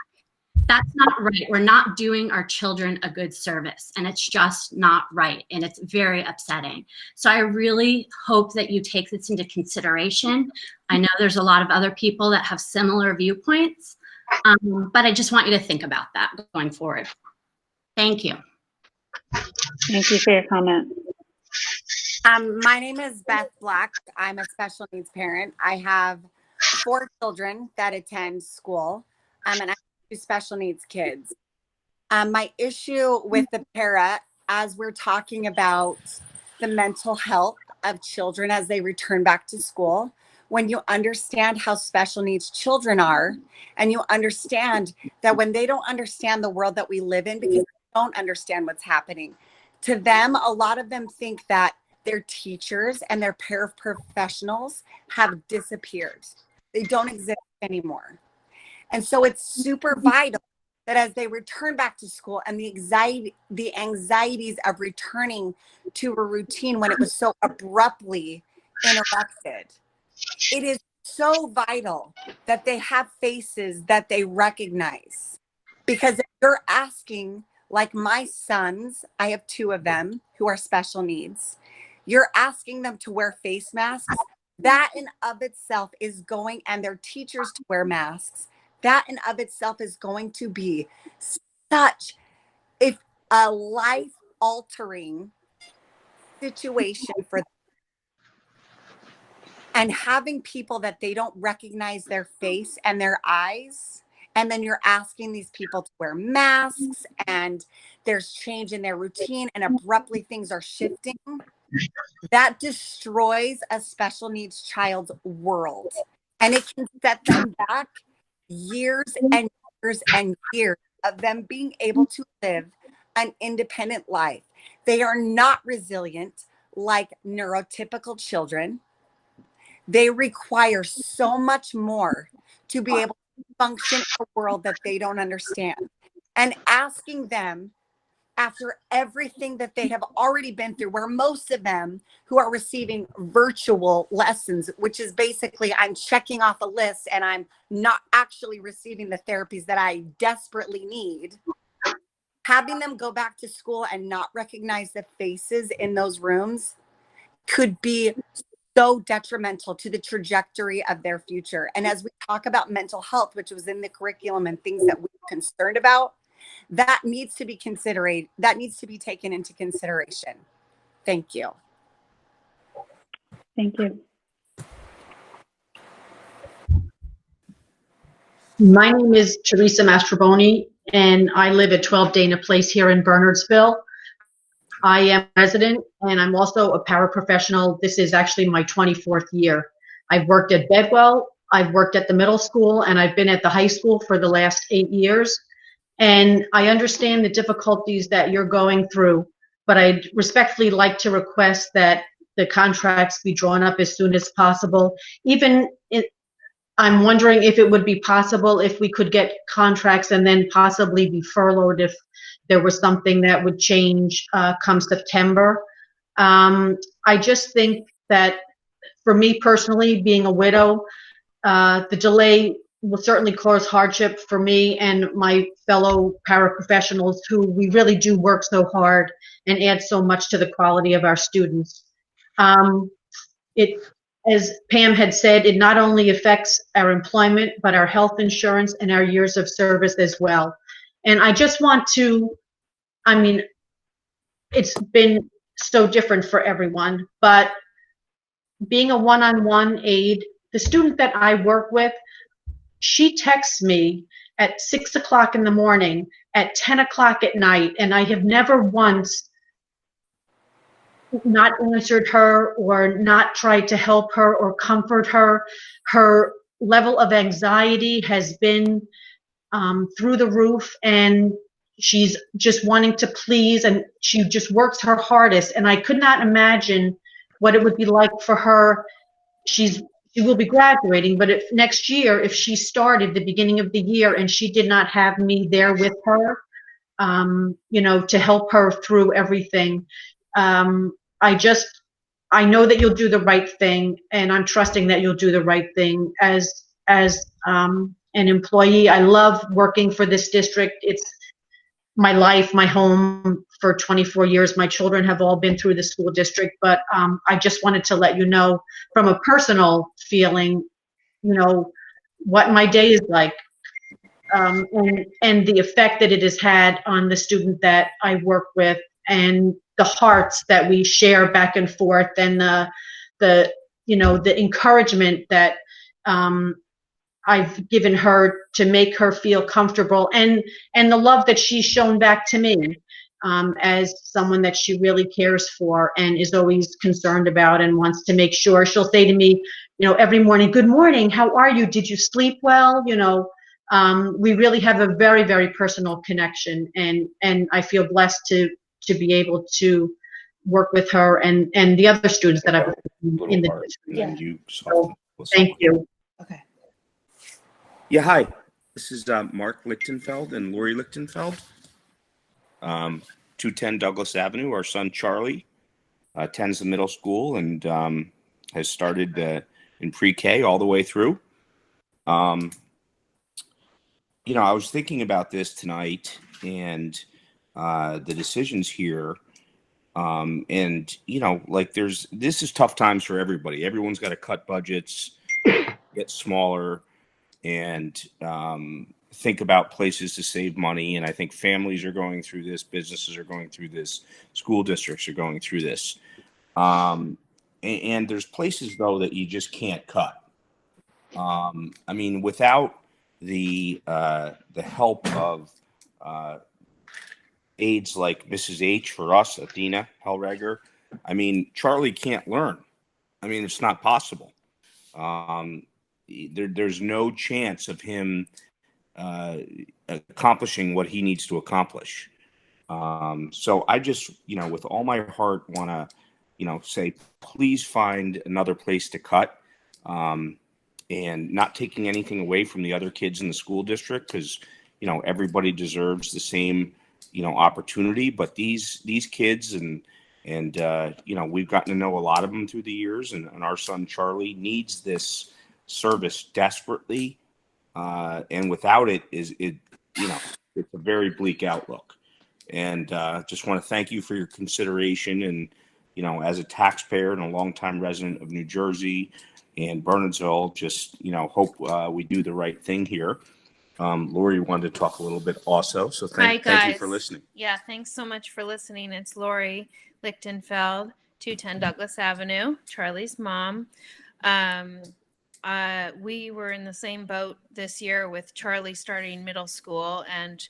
that's not right. We're not doing our children a good service, and it's just not right, and it's very upsetting. So I really hope that you take this into consideration. I know there's a lot of other people that have similar viewpoints, But I just want you to think about that going forward. Thank you. Thank you for your comment. My name is Beth Black. I'm a special needs parent. I have 4 children that attend school, and I have 2 special needs kids. My issue with the para, as we're talking about the mental health of children as they return back to school, when you understand how special needs children are, and you understand that when they don't understand the world that we live in, because they don't understand what's happening, to them, a lot of them think that their teachers and their paraprofessionals have disappeared. They don't exist anymore. And so it's super vital that as they return back to school and the anxieties of returning to a routine when it was so abruptly interrupted, it is so vital that they have faces that they recognize. Because if you're asking, like my sons, I have 2 of them who are special needs, you're asking them to wear face masks, that in of itself is going, and their teachers to wear masks, that in of itself is going to be such a life-altering situation for them. And having people that they don't recognize their face and their eyes, and then you're asking these people to wear masks, and there's change in their routine, and abruptly things are shifting, that destroys a special needs child's world. And it can set them back years and years and years of them being able to live an independent life. They are not resilient like neurotypical children. They require so much more to be able to function in a world that they don't understand. And asking them, after everything that they have already been through, where most of them who are receiving virtual lessons, which is basically I'm checking off a list and I'm not actually receiving the therapies that I desperately need, having them go back to school and not recognize the faces in those rooms could be so detrimental to the trajectory of their future. And as we talk about mental health, which was in the curriculum and things that we're concerned about, that needs to be considered. That needs to be taken into consideration. Thank you. Thank you. My name is Teresa Mastroboni, and I live at 12 Dana Place here in Bernardsville. I am a resident, and I'm also a paraprofessional. This is actually my 24th year. I've worked at Bedwell, I've worked at the middle school, and I've been at the high school for the last 8 years. And I understand the difficulties that you're going through, but I'd respectfully like to request that the contracts be drawn up as soon as possible. I'm wondering if it would be possible if we could get contracts and then possibly be furloughed if there was something that would change come September. I just think that for me personally, being a widow, the delay will certainly cause hardship for me and my fellow paraprofessionals who we really do work so hard and add so much to the quality of our students. As Pam had said, it not only affects our employment, but our health insurance and our years of service as well. And I just want to, I mean, it's been so different for everyone, but being a one-on-one aide, the student that I work with, she texts me at 6 o'clock in the morning, at 10 o'clock at night, and I have never once not answered her or not tried to help her or comfort her. Her level of anxiety has been through the roof, and she's just wanting to please, and she just works her hardest. And I could not imagine what it would be like for her. She will be graduating, but if next year, if she started the beginning of the year and she did not have me there with her, you know, to help her through everything, I know that you'll do the right thing, and I'm trusting that you'll do the right thing as an employee. I love working for this district. It's my life, my home for 24 years. My children have all been through the school district, but I just wanted to let you know from a personal feeling, you know, what my day is like. and the effect that it has had on the student that I work with, and the hearts that we share back and forth, and the the encouragement that I've given her to make her feel comfortable, and the love that she's shown back to me, as someone that she really cares for and is always concerned about and wants to make sure. She'll say to me, every morning, "Good morning, how are you? Did you sleep well?" We really have a very, very personal connection, and I feel blessed to be able to work with her and the other students that I've in the district. So, thank you. Okay. Yeah, hi. This is Mark Lichtenfeld and Lori Lichtenfeld. 210 Douglas Avenue. Our son Charlie attends the middle school and has started in pre-K all the way through. I was thinking about this tonight and the decisions here. This is tough times for everybody. Everyone's got to cut budgets, get smaller, and think about places to save money. And I think families are going through this, businesses are going through this, school districts are going through this. And there's places though that you just can't cut. Without the help of aides like Mrs. H for us, Athena Hellreger, Charlie can't learn. It's not possible. There's no chance of him accomplishing what he needs to accomplish. So I just, with all my heart, want to, say, please find another place to cut, and not taking anything away from the other kids in the school district, because, everybody deserves the same, opportunity. But these kids and we've gotten to know a lot of them through the years, and our son Charlie needs this service desperately, and without it, it's a very bleak outlook. And just want to thank you for your consideration, and as a taxpayer and a longtime resident of New Jersey and Bernardsville, just hope we do the right thing here. Lori wanted to talk a little bit also, so thank you for listening. Yeah, thanks so much for listening. It's Lori Lichtenfeld, 210 Douglas Avenue, Charlie's mom. We were in the same boat this year with Charlie starting middle school, and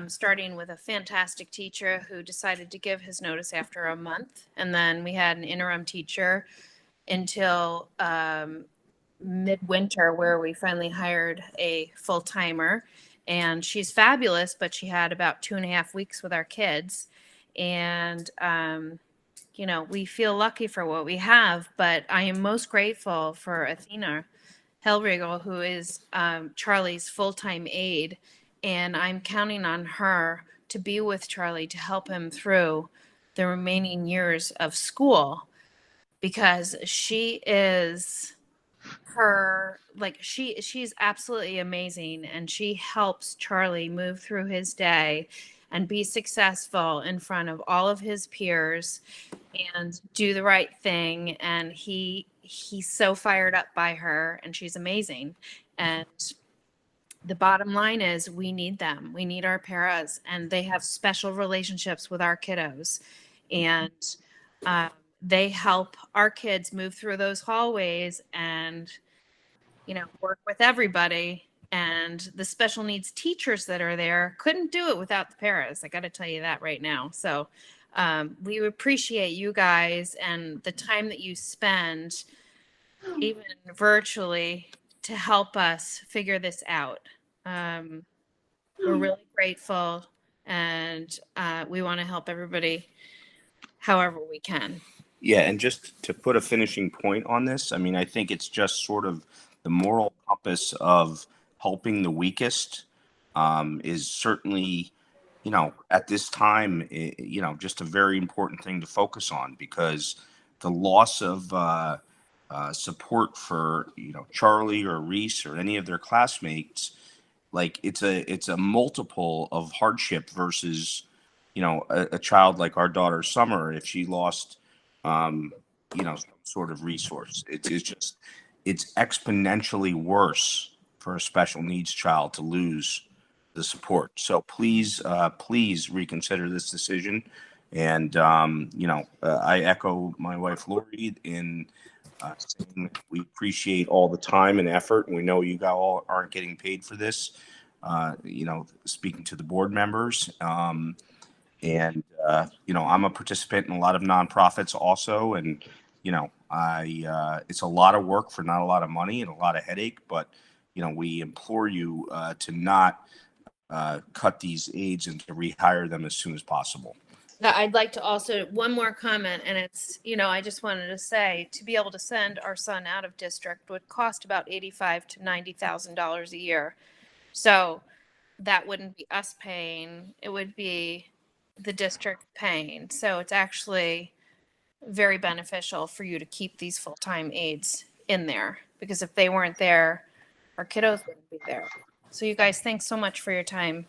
starting with a fantastic teacher who decided to give his notice after a month. And then we had an interim teacher until midwinter, where we finally hired a full-timer. And she's fabulous, but she had about 2.5 weeks with our kids. And we feel lucky for what we have, but I am most grateful for Athena Hellriegel, who is Charlie's full-time aide, and I'm counting on her to be with Charlie to help him through the remaining years of school, because she is she's absolutely amazing, and she helps Charlie move through his day and be successful in front of all of his peers and do the right thing. And he's so fired up by her, and she's amazing. And the bottom line is we need them. We need our paras, and they have special relationships with our kiddos. And they help our kids move through those hallways and, work with everybody. And the special needs teachers that are there couldn't do it without the paras. I got to tell you that right now. So we appreciate you guys and the time that you spend, even virtually, to help us figure this out. We're really grateful, and we want to help everybody however we can. Yeah, and just to put a finishing point on this, I think it's just sort of the moral compass of helping the weakest, is certainly, at this time, just a very important thing to focus on, because the loss of support for, Charlie or Reese or any of their classmates, it's a multiple of hardship versus, a child like our daughter Summer, if she lost, some sort of resource. It's exponentially worse for a special needs child to lose the support. So please, please reconsider this decision. And, I echo my wife Lori in saying we appreciate all the time and effort. And we know you all aren't getting paid for this, speaking to the board members. I'm a participant in a lot of nonprofits also. And, it's a lot of work for not a lot of money and a lot of headache, but, we implore you to not cut these aides and to rehire them as soon as possible. I'd like to also, one more comment, and it's, I just wanted to say, to be able to send our son out of district would cost about $85,000 to $90,000 a year. So that wouldn't be us paying, it would be the district paying. So it's actually very beneficial for you to keep these full-time aides in there, because if they weren't there, our kiddos wouldn't be there. So you guys, thanks so much for your time.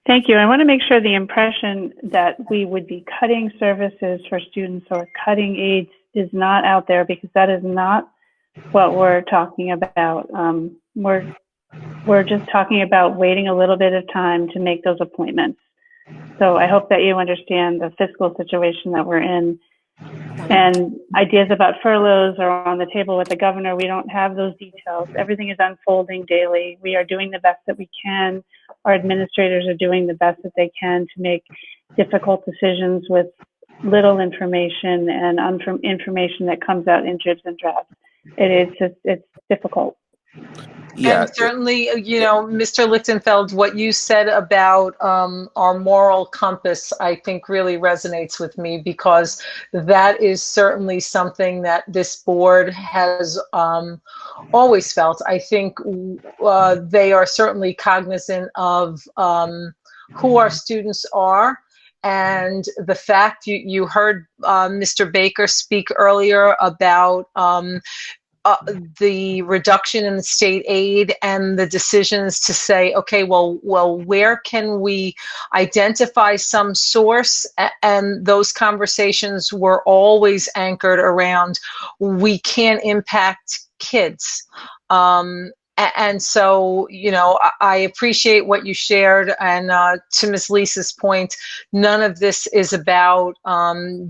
Thank you. I want to make sure the impression that we would be cutting services for students or cutting aides is not out there, because that is not what we're talking about. We're just talking about waiting a little bit of time to make those appointments. So I hope that you understand the fiscal situation that we're in. And ideas about furloughs are on the table with the governor. We don't have those details. Everything is unfolding daily. We are doing the best that we can. Our administrators are doing the best that they can to make difficult decisions with little information and information that comes out in dribs and drabs. It's difficult. Yeah. And certainly, Mr. Lichtenfeld, what you said about our moral compass, I think really resonates with me, because that is certainly something that this board has always felt. I think they are certainly cognizant of who our students are. And the fact you heard Mr. Baker speak earlier about the reduction in the state aid and the decisions to say, okay, well, where can we identify some source? And those conversations were always anchored around, we can't impact kids. And so, I appreciate what you shared. And to Ms. Lisa's point, none of this is about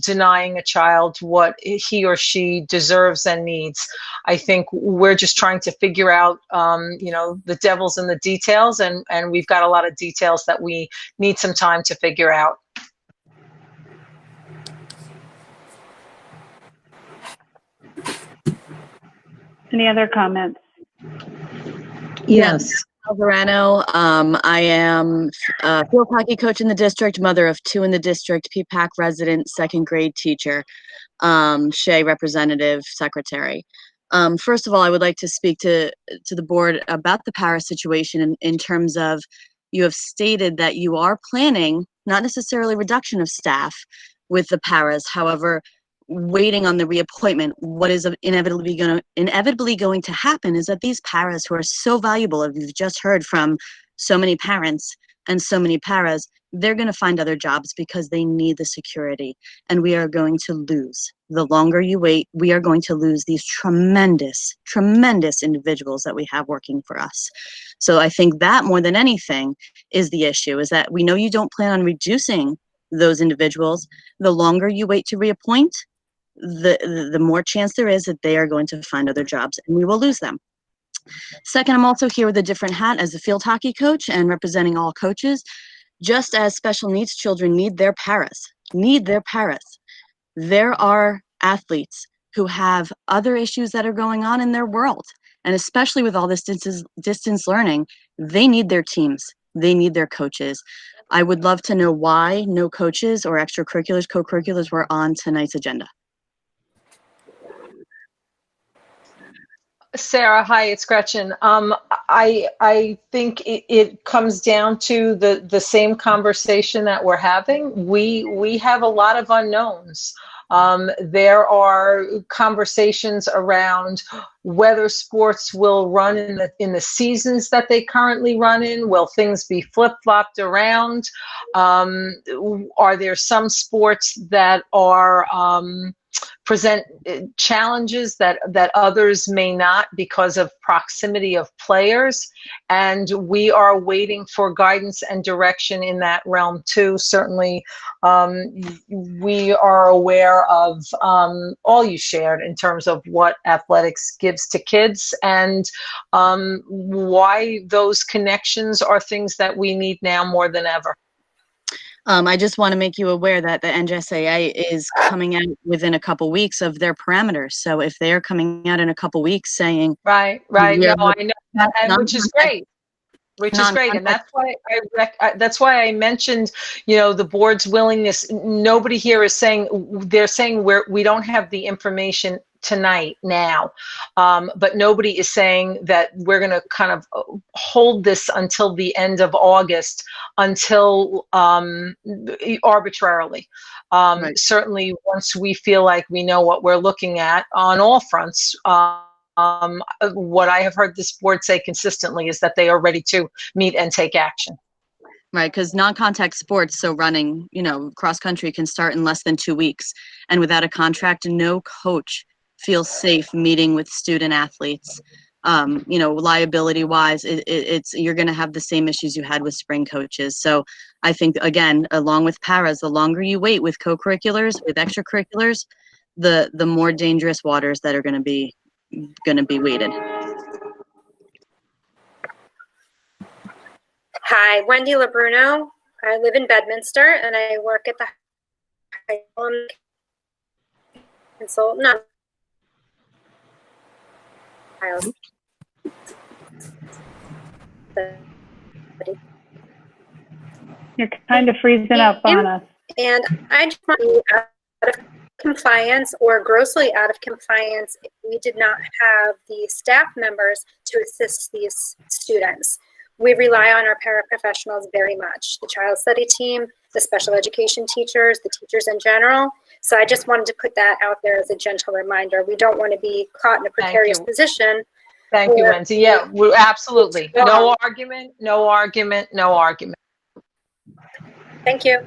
denying a child what he or she deserves and needs. I think we're just trying to figure out, the devil's in the details, and we've got a lot of details that we need some time to figure out. Any other comments? Yes. Alvarano. I am a field hockey coach in the district, mother of 2 in the district, PPAC resident, 2nd grade teacher, Shea representative, secretary. First of all, I would like to speak to the board about the para situation in terms of, you have stated that you are planning, not necessarily reduction of staff with the paras, however, waiting on the reappointment. What is inevitably going to happen is that these paras, who are so valuable, as you've just heard from so many parents and so many paras, they're going to find other jobs because they need the security, and we are going to lose. The longer you wait, we are going to lose these tremendous, tremendous individuals that we have working for us. So I think that more than anything is the issue, is that we know you don't plan on reducing those individuals. The longer you wait to reappoint, the more chance there is that they are going to find other jobs, and we will lose them. Second, I'm also here with a different hat as a field hockey coach and representing all coaches. Just as special needs children need their paras, there are athletes who have other issues that are going on in their world. And especially with all this distance learning, they need their teams. They need their coaches. I would love to know why no coaches or extracurriculars, co-curriculars were on tonight's agenda. Sarah, hi, it's Gretchen. I think it comes down to the same conversation that we're having. We have a lot of unknowns. There are conversations around whether sports will run in the seasons that they currently run in. Will things be flip-flopped around? Are there some sports that are present challenges that others may not because of proximity of players, and we are waiting for guidance and direction in that realm too. Certainly, we are aware of all you shared in terms of what athletics gives to kids, and why those connections are things that we need now more than ever. I just want to make you aware that the NJSAA is coming out within a couple weeks of their parameters. So if they're coming out in a couple weeks saying, right, no, I know that, and which is great. And that's why that's why I mentioned, the board's willingness. Nobody here is saying, they're saying we don't have the information tonight now, but nobody is saying that we're going to kind of hold this until the end of August, until arbitrarily. Right. Certainly, once we feel like we know what we're looking at on all fronts. What I have heard this board say consistently is that they are ready to meet and take action. Right, because non-contact sports, so running, cross country can start in less than 2 weeks. And without a contract, no coach feels safe meeting with student athletes. Liability wise, you're going to have the same issues you had with spring coaches. So I think, again, along with paras, the longer you wait with co-curriculars, with extracurriculars, the more dangerous waters that are going to be weighted. Hi, Wendy LaBruno. I live in Bedminster and I work at the high school consultant. You're kind of freezing up on us. And I just want to be out of compliance or grossly out of compliance if we did not have the staff members to assist these students. We rely on our paraprofessionals very much, the child study team, the special education teachers, the teachers in general. So I just wanted to put that out there as a gentle reminder. We don't want to be caught in a precarious position. Thank you, Wendy. Yeah, absolutely. No argument, no argument, no argument. Thank you.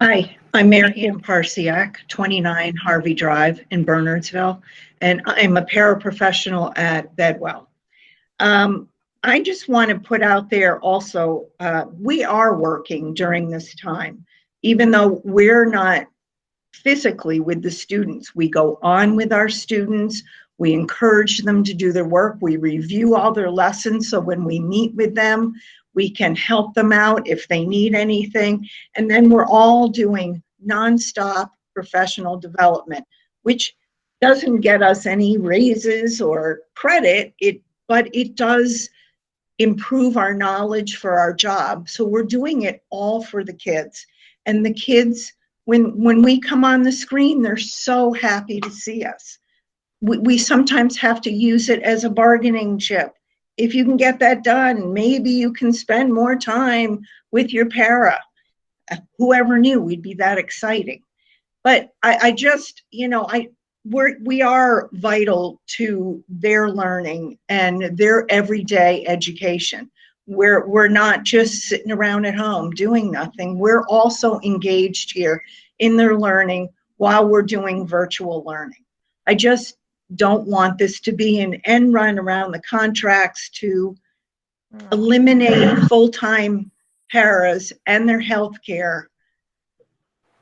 Hi, I'm Mary Ann Parsiak, 29 Harvey Drive in Bernardsville, and I'm a paraprofessional at Bedwell. I just want to put out there also, we are working during this time, even though we're not physically with the students. We go on with our students, we encourage them to do their work, we review all their lessons, so when we meet with them, we can help them out if they need anything. And then we're all doing nonstop professional development, which doesn't get us any raises or credit, but it does improve our knowledge for our job. So we're doing it all for the kids. And the kids, when we come on the screen, they're so happy to see us. We sometimes have to use it as a bargaining chip. If you can get that done, maybe you can spend more time with your para. Whoever knew we'd be that exciting. But I just, we are vital to their learning and their everyday education. We're not just sitting around at home doing nothing. We're also engaged here in their learning while we're doing virtual learning. I just don't want this to be an end run around the contracts to eliminate full-time paras and their health care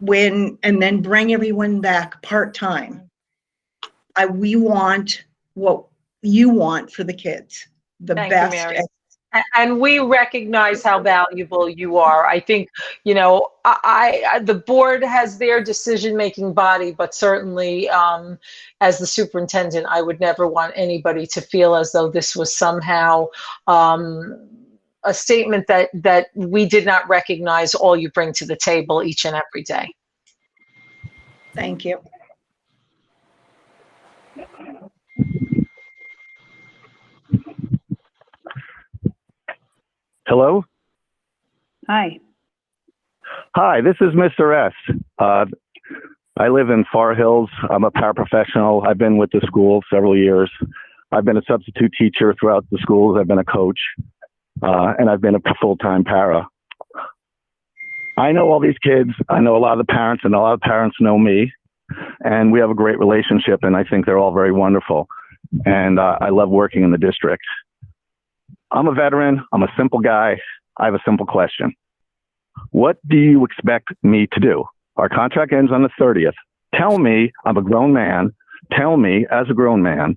and then bring everyone back part-time. We want what you want for the kids, the Thank best. you, Mary. And we recognize how valuable you are. I think, the board has their decision-making body, but certainly as the superintendent, I would never want anybody to feel as though this was somehow a statement that we did not recognize all you bring to the table each and every day. Thank you. Hello? Hi. Hi, this is Mr. S. I live in Far Hills. I'm a paraprofessional. I've been with the school several years. I've been a substitute teacher throughout the schools. I've been a coach, and I've been a full-time para. I know all these kids. I know a lot of the parents, and a lot of parents know me. and we have a great relationship, and I think they're all very wonderful. And I love working in the district. I'm a veteran. I'm a simple guy. I have a simple question. What do you expect me to do? Our contract ends on the 30th. Tell me, I'm a grown man. Tell me, as a grown man,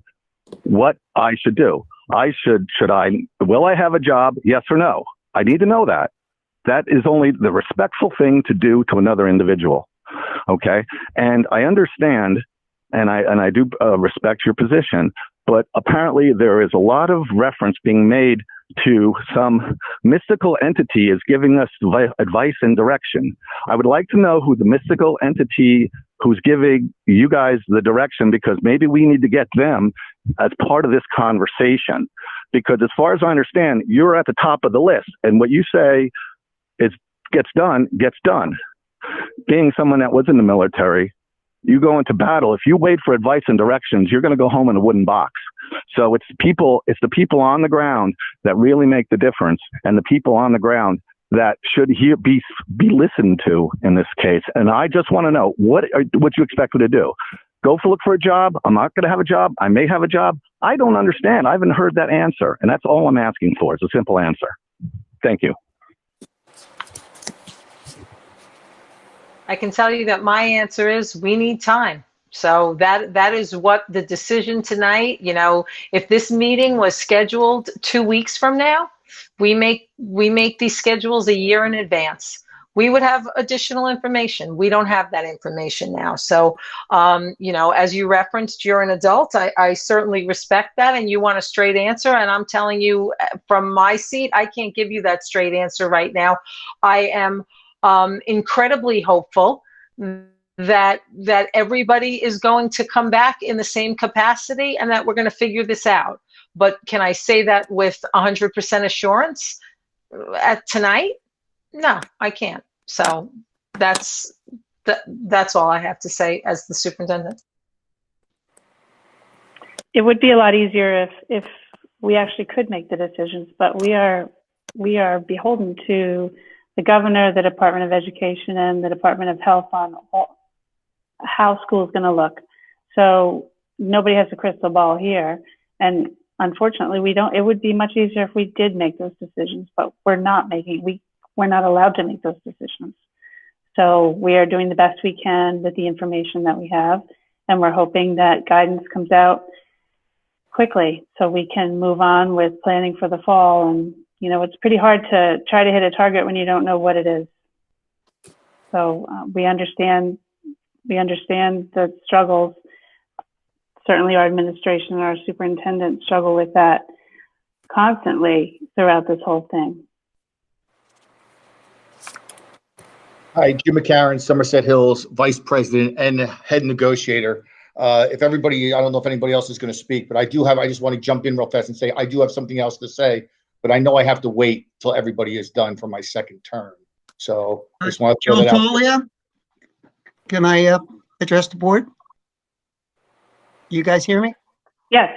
what I should do. Will I have a job? Yes or no? I need to know that. That is only the respectful thing to do to another individual. Okay. And I understand, and I do respect your position, but apparently there is a lot of reference being made to some mystical entity is giving us advice and direction. I would like to know who the mystical entity who's giving you guys the direction, because maybe we need to get them as part of this conversation. Because as far as I understand, you're at the top of the list, and what you say is gets done. Being someone that was in the military, you go into battle. If you wait for advice and directions, you're going to go home in a wooden box. So it's the people on the ground that really make the difference, and the people on the ground that should be listened to in this case. And I just want to know what you expect me to do. Go look for a job. I'm not going to have a job. I may have a job. I don't understand. I haven't heard that answer, and that's all I'm asking for. It's a simple answer. Thank you. I can tell you that my answer is we need time. So that is what the decision tonight, if this meeting was scheduled 2 weeks from now, we make these schedules a year in advance. We would have additional information. We don't have that information now. So, as you referenced, you're an adult. I certainly respect that, and you want a straight answer. And I'm telling you from my seat, I can't give you that straight answer right now. I am incredibly hopeful that everybody is going to come back in the same capacity and that we're going to figure this out. But can I say that with 100% assurance at tonight? No, I can't. So that's all I have to say as the superintendent. It would be a lot easier if we actually could make the decisions, but we are beholden to the governor, the Department of Education, and the Department of Health on how school is going to look. So nobody has a crystal ball here, and unfortunately, we don't. It would be much easier if we did make those decisions, but we're not allowed to make those decisions. So we are doing the best we can with the information that we have, and we're hoping that guidance comes out quickly so we can move on with planning for the fall. And it's pretty hard to try to hit a target when you don't know what it is. So we understand the struggles. Certainly our administration and our superintendent struggle with that constantly throughout this whole thing. Hi, Jim McCarron, Somerset Hills, Vice President and Head Negotiator. I don't know if anybody else is going to speak, but I just want to jump in real fast and say, I do have something else to say, but I know I have to wait till everybody is done for my second term. So I just want to throw that out there. Can I address the board? You guys hear me? Yes.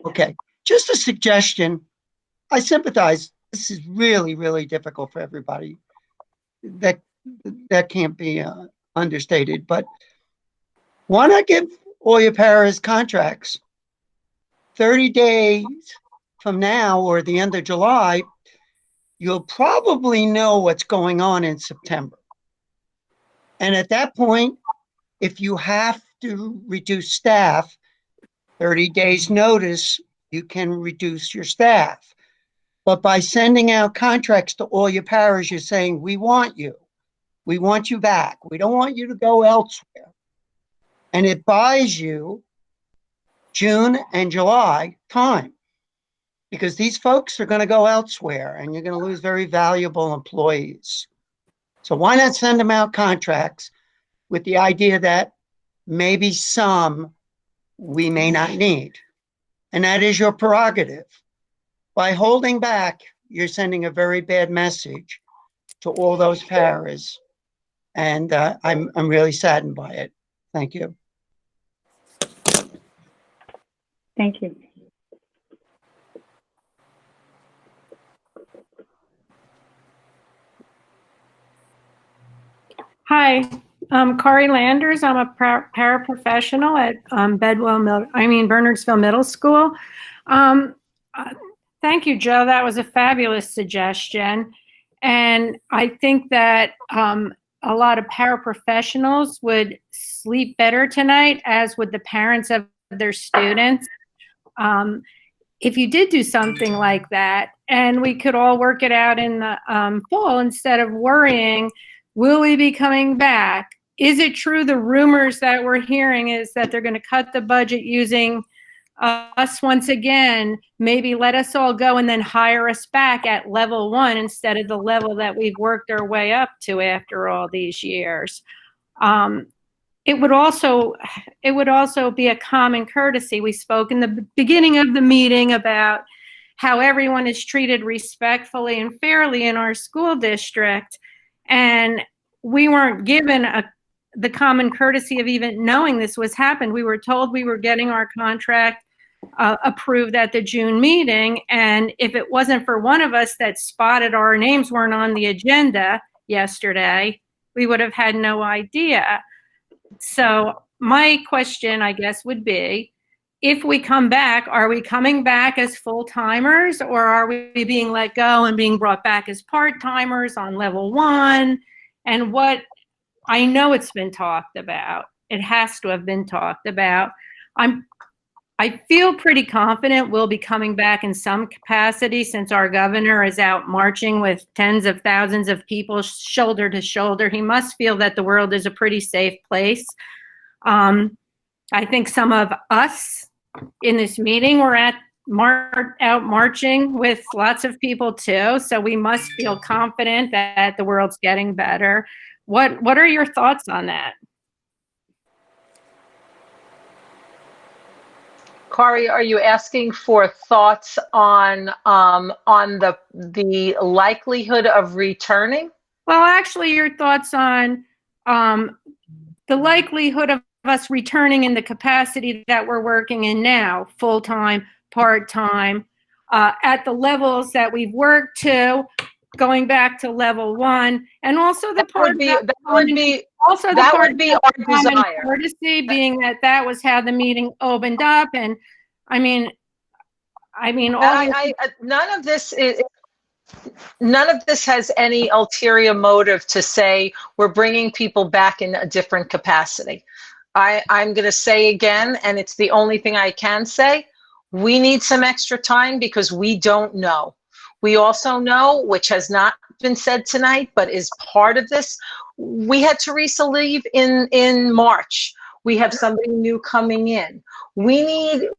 Okay. Just a suggestion. I sympathize. This is really, really difficult for everybody. That can't be understated. But why not give all your paras contracts 30 days from now or the end of July? You'll probably know what's going on in September. And at that point, if you have to reduce staff, 30 days notice, you can reduce your staff. But by sending out contracts to all your paras, you're saying, we want you. We want you back. We don't want you to go elsewhere. And it buys you June and July time, because these folks are going to go elsewhere and you're going to lose very valuable employees. So why not send them out contracts with the idea that maybe some we may not need? And that is your prerogative. By holding back, you're sending a very bad message to all those paras. And I'm really saddened by it. Thank you. Thank you. Hi, Kari Landers. I'm a paraprofessional at Bernardsville Middle School. Thank you, Joe. That was a fabulous suggestion. And I think that a lot of paraprofessionals would sleep better tonight, as would the parents of their students. If you did do something like that, and we could all work it out in the fall, instead of worrying, will we be coming back? Is it true the rumors that we're hearing is that they're going to cut the budget using us once again, maybe let us all go and then hire us back at level 1 instead of the level that we've worked our way up to after all these years? It would also be a common courtesy. We spoke in the beginning of the meeting about how everyone is treated respectfully and fairly in our school district, and we weren't given the common courtesy of even knowing this was happened. We were told we were getting our contract approved at the June meeting, and if it wasn't for one of us that spotted our names weren't on the agenda yesterday, we would have had no idea. So my question, I guess, would be, if we come back, are we coming back as full-timers, or are we being let go and being brought back as part-timers on level 1? And what, I know it's been talked about. It has to have been talked about. I feel pretty confident we'll be coming back in some capacity, since our governor is out marching with tens of thousands of people shoulder to shoulder. He must feel that the world is a pretty safe place. I think some of us in this meeting were out marching with lots of people too. So we must feel confident that the world's getting better. What are your thoughts on that? Kari, are you asking for thoughts on the likelihood of returning? Well, actually, your thoughts on the likelihood of us returning in the capacity that we're working in now, full-time, part-time, at the levels that we've worked to, going back to level 1, and also the part that would be our desire. Courtesy, being that was how the meeting opened up, and none of this has any ulterior motive to say we're bringing people back in a different capacity. I'm going to say again, and it's the only thing I can say, we need some extra time because we don't know. We also know, which has not been said tonight, but is part of this, we had Teresa leave in March. We have somebody new coming in. We need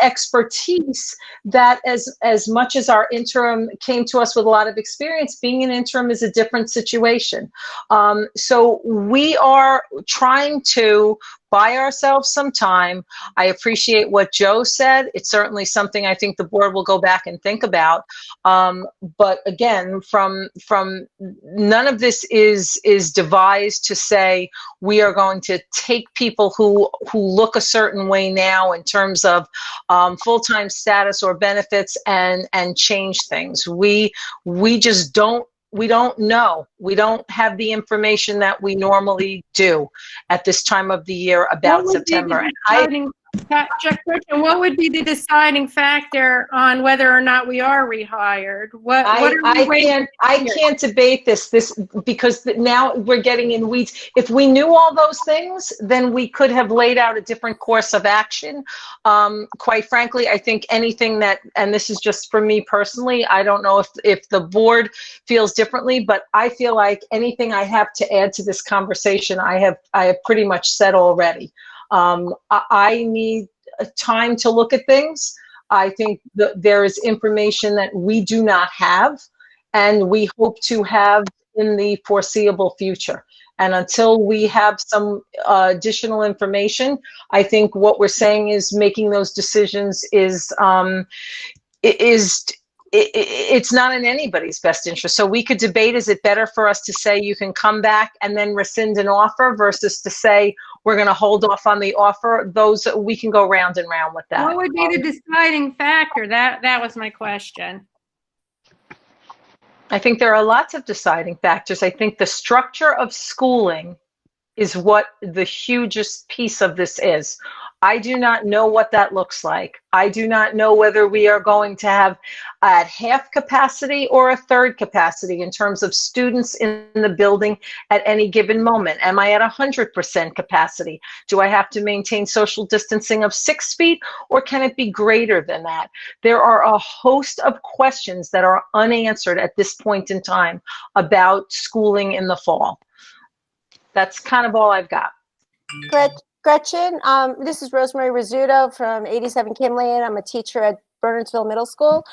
expertise that as much as our interim came to us with a lot of experience, being an interim is a different situation. So we are trying to buy ourselves some time. I appreciate what Joe said. It's certainly something I think the board will go back and think about. But again, from none of this is devised to say we are going to take people who look a certain way now in terms of full-time status or benefits and change things. We just don't. We don't know. We don't have the information that we normally do at this time of the year about September. What would be the deciding factor on whether or not we are rehired? I can't debate this because now we're getting in weeds. If we knew all those things, then we could have laid out a different course of action. Quite frankly, I think anything that, and this is just for me personally, I don't know if the board feels differently, but I feel like anything I have to add to this conversation, I have pretty much said already. I need time to look at things. I think that there is information that we do not have, and we hope to have in the foreseeable future. And until we have some additional information, I think what we're saying is making those decisions is it's not in anybody's best interest. So we could debate, is it better for us to say you can come back and then rescind an offer versus to say we're going to hold off on the offer? Those, we can go round and round with that. What would be the deciding factor? That was my question. I think there are lots of deciding factors. I think the structure of schooling is what the hugest piece of this is. I do not know what that looks like. I do not know whether we are going to have at half capacity or a third capacity in terms of students in the building at any given moment. Am I at 100% capacity? Do I have to maintain social distancing of 6 feet, or can it be greater than that? There are a host of questions that are unanswered at this point in time about schooling in the fall. That's kind of all I've got. Gretchen, this is Rosemary Rizzuto from 87 Kim Lane. I'm a teacher at Bernardsville Middle School.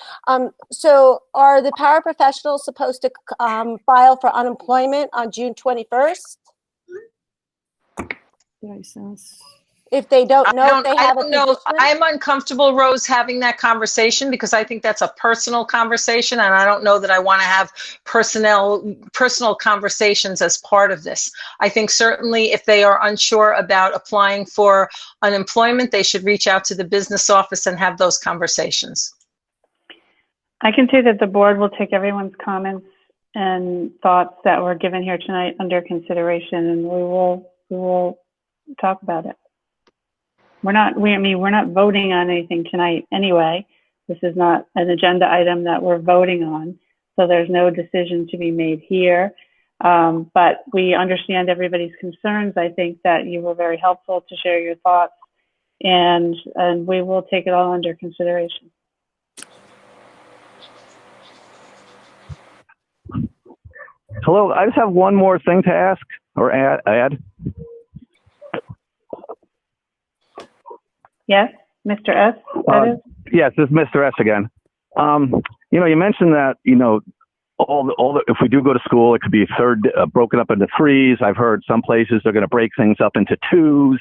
So are the paraprofessionals supposed to file for unemployment on June 21st? If they don't know if they have a position? I'm uncomfortable, Rose, having that conversation because I think that's a personal conversation, and I don't know that I want to have personal conversations as part of this. I think certainly if they are unsure about applying for unemployment, they should reach out to the business office and have those conversations. I can say that the board will take everyone's comments and thoughts that were given here tonight under consideration, and we will talk about it. We're not voting on anything tonight anyway. This is not an agenda item that we're voting on, so there's no decision to be made here. But we understand everybody's concerns. I think that you were very helpful to share your thoughts, and we will take it all under consideration. Hello, I just have one more thing to ask or add. Yes, Mr. S. Yes, this is Mr. S again. You mentioned that, if we do go to school, it could be broken up into threes. I've heard some places they're going to break things up into twos.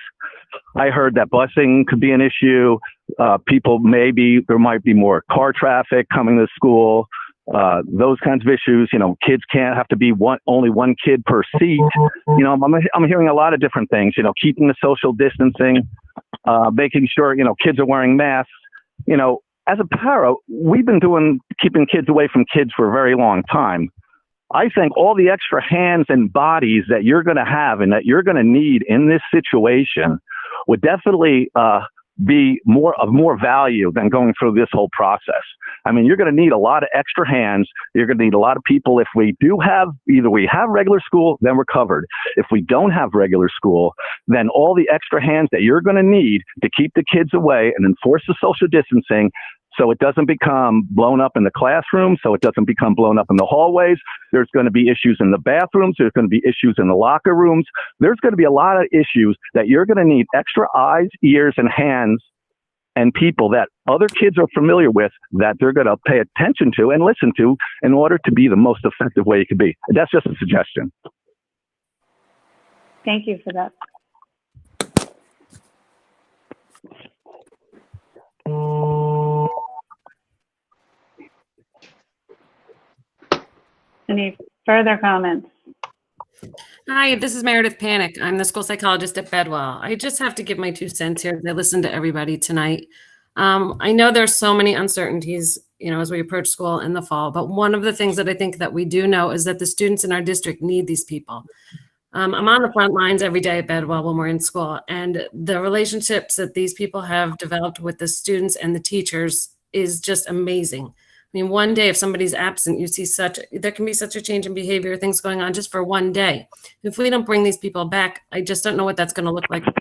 I heard that busing could be an issue. There might be more car traffic coming to school. Those kinds of issues, kids can't have to be only one kid per seat. I'm hearing a lot of different things, keeping the social distancing, making sure, kids are wearing masks. As a para, we've been keeping kids away from kids for a very long time. I think all the extra hands and bodies that you're going to have and that you're going to need in this situation would definitely be of more value than going through this whole process. I mean, you're going to need a lot of extra hands. You're going to need a lot of people. If we do have, either we have regular school, then we're covered. If we don't have regular school, then all the extra hands that you're going to need to keep the kids away and enforce the social distancing, so it doesn't become blown up in the classroom, so it doesn't become blown up in the hallways. There's going to be issues in the bathrooms. There's going to be issues in the locker rooms. There's going to be a lot of issues that you're going to need extra eyes, ears, and hands and people that other kids are familiar with that they're going to pay attention to and listen to in order to be the most effective way it could be. That's just a suggestion. Thank you for that. Any further comments? Hi, this is Meredith Panic. I'm the school psychologist at Bedwell. I just have to give my 2 cents here. I listened to everybody tonight. I know there's so many uncertainties, as we approach school in the fall, but one of the things that I think that we do know is that the students in our district need these people. I'm on the front lines every day at Bedwell when we're in school, and the relationships that these people have developed with the students and the teachers is just amazing. I mean, one day if somebody's absent, you see there can be such a change in behavior, things going on just for one day. If we don't bring these people back, I just don't know what that's going to look like for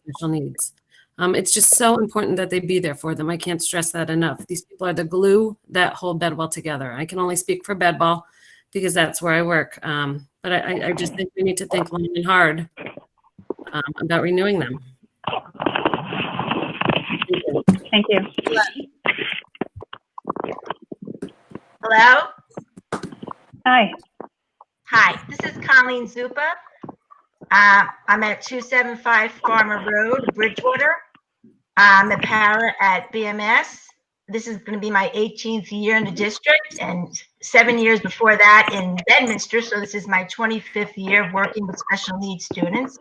special needs. It's just so important that they be there for them. I can't stress that enough. These people are the glue that hold Bedwell together. I can only speak for Bedwell because that's where I work. But I just think we need to think long and hard about renewing them. Thank you. Hello? Hi. Hi, this is Colleen Zupa. I'm at 275 Farmer Road, Bridgewater. I'm a para at BMS. This is going to be my 18th year in the district and 7 years before that in Bedminster. So this is my 25th year of working with special needs students.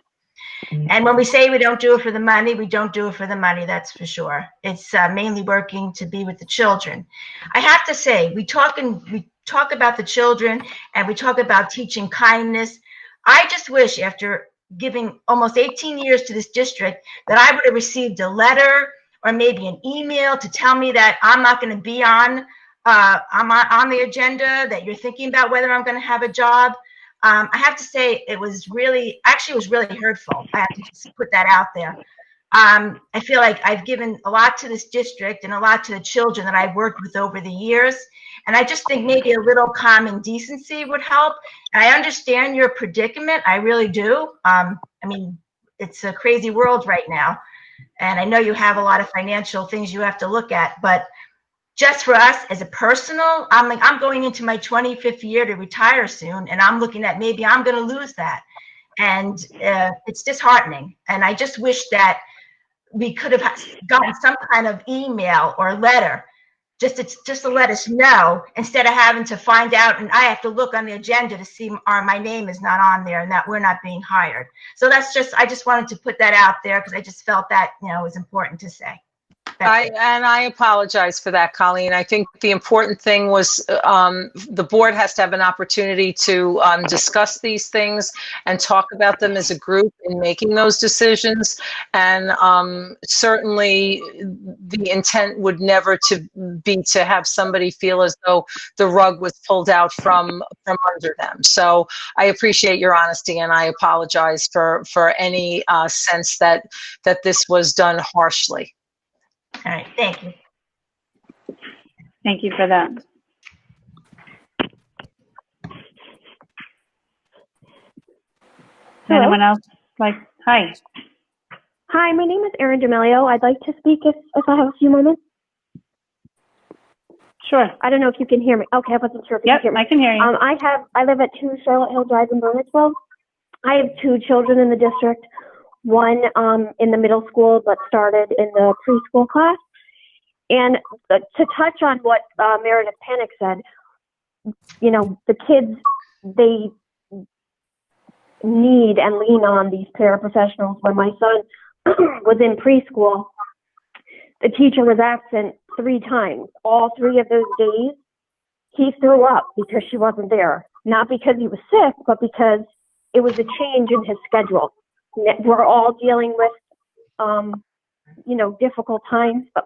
And when we say we don't do it for the money, we don't do it for the money, that's for sure. It's mainly working to be with the children. I have to say, we talk about the children and we talk about teaching kindness. I just wish after giving almost 18 years to this district, that I would have received a letter or maybe an email to tell me that I'm not going to be on the agenda, that you're thinking about whether I'm going to have a job. I have to say it was really hurtful. I have to just put that out there. I feel like I've given a lot to this district and a lot to the children that I've worked with over the years. And I just think maybe a little common decency would help. And I understand your predicament. I really do. I mean, it's a crazy world right now. And I know you have a lot of financial things you have to look at, but just for us as a personal, I'm going into my 25th year to retire soon. And I'm looking at maybe I'm going to lose that. And it's disheartening. And I just wish that we could have gotten some kind of email or letter just to let us know, instead of having to find out and I have to look on the agenda to see my name is not on there and that we're not being hired. So I just wanted to put that out there because I just felt that, was important to say. I apologize for that, Colleen. I think the important thing was the board has to have an opportunity to discuss these things and talk about them as a group in making those decisions. And certainly the intent would never be to have somebody feel as though the rug was pulled out from under them. So I appreciate your honesty, and I apologize for any sense that this was done harshly. All right, thank you. Thank you for that. Hello? Anyone else? Hi. Hi, my name is Erin D'Amelio. I'd like to speak if I have a few moments. Sure. I don't know if you can hear me. Okay, I wasn't sure if you can hear me. I can hear you. I live at 2 Charlotte Hill Drive in Burnetsville. I have 2 children in the district. One in the middle school, but started in the preschool class. And to touch on what Meredith Panic said, the kids, they need and lean on these paraprofessionals. When my son was in preschool, the teacher was absent 3 times. All 3 of those days, he threw up because she wasn't there. Not because he was sick, but because it was a change in his schedule. We're all dealing with, difficult times, but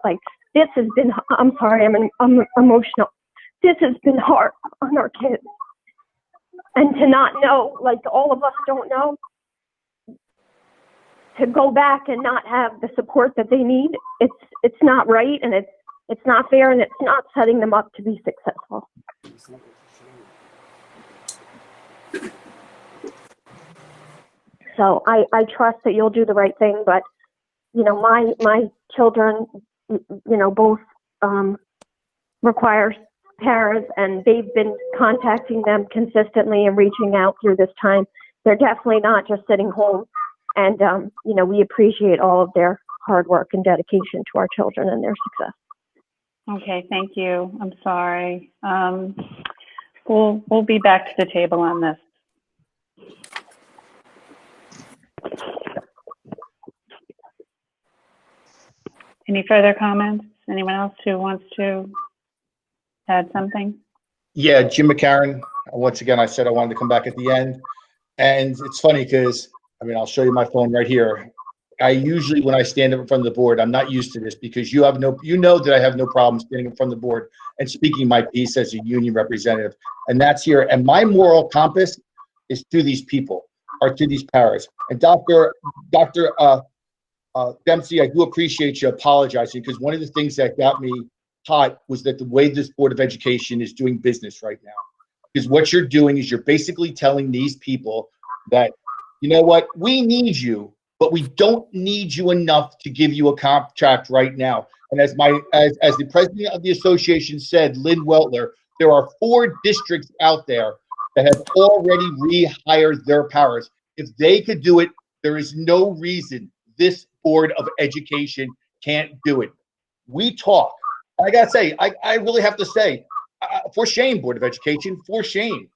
this has been, I'm sorry, I'm emotional. This has been hard on our kids. And to not know, all of us don't know, to go back and not have the support that they need, it's not right, and it's not fair, and it's not setting them up to be successful. So I trust that you'll do the right thing, but my children, both require parents, and they've been contacting them consistently and reaching out through this time. They're definitely not just sitting home, and we appreciate all of their hard work and dedication to our children and their success. Okay, thank you. I'm sorry. We'll be back to the table on this. Any further comments? Anyone else who wants to add something? Yeah, Jim McCarron. Once again, I said I wanted to come back at the end. And it's funny because, I'll show you my phone right here. I usually, when I stand up in front of the board, I'm not used to this because you know that I have no problem standing in front of the board and speaking my piece as a union representative. And that's here. And my moral compass is to these people, or to these paras. And Dr. Dempsey, I do appreciate you apologizing, because one of the things that got me hot was that the way this Board of Education is doing business right now. Because what you're doing is you're basically telling these people that, you know what, we need you, but we don't need you enough to give you a contract right now. And as the president of the association said, Lynn Weltler, there are 4 districts out there that have already rehired their powers. If they could do it, there is no reason this Board of Education can't do it. We talk. I gotta say, I really have to say, for shame, Board of Education, for shame.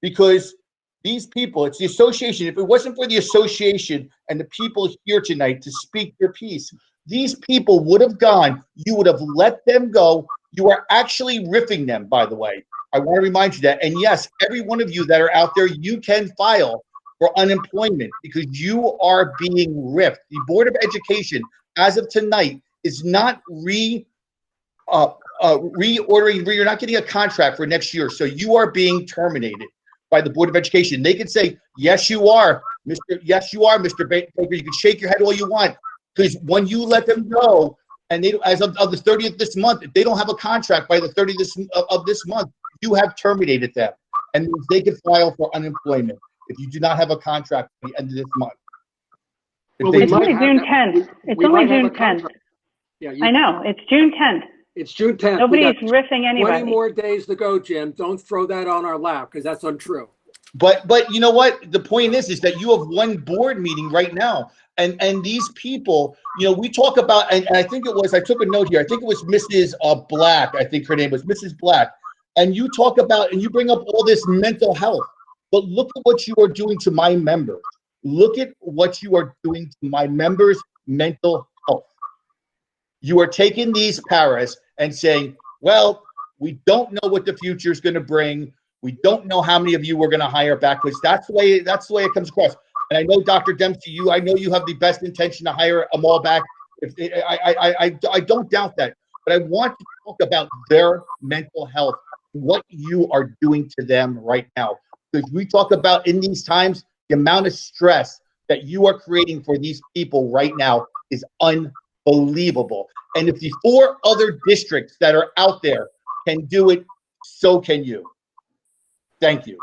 Because these people, it's the association. If it wasn't for the association and the people here tonight to speak their piece, these people would have gone. You would have let them go. You are actually riffing them, by the way. I want to remind you that. And yes, every one of you that are out there, you can file for unemployment because you are being ripped. The Board of Education, as of tonight, is not reordering. You're not getting a contract for next year, so you are being terminated by the Board of Education. They can say, yes, you are, Mr. Yes, you are, Mr. Baker. You can shake your head all you want, because when you let them go, and they, as of the 30th this month, if they don't have a contract by the 30th of this month, you have terminated them, and they can file for unemployment if you do not have a contract at the end of this month. It's only June 10th. It's only June 10th. Yeah, I know. It's June 10th. It's June 10th. Nobody's riffing anybody. 20 more days to go, Jim. Don't throw that on our lap because that's untrue. But you know what? The point is that you have one board meeting right now. And these people, you know, we talk about, and I think it was, I took a note here. I think it was Mrs. Black. I think her name was Mrs. Black. And you talk about, and you bring up all this mental health. But look at what you are doing to my members. Look at what you are doing to my members' mental health. You are taking these paras and saying, well, we don't know what the future is going to bring. We don't know how many of you we're going to hire back, because that's the way it comes across. And I know, Dr. Dempsey, I know you have the best intention to hire them all back. I don't doubt that. But I want to talk about their mental health, what you are doing to them right now. Because we talk about, in these times, the amount of stress that you are creating for these people right now is unbelievable. And if the 4 other districts that are out there can do it, so can you. Thank you.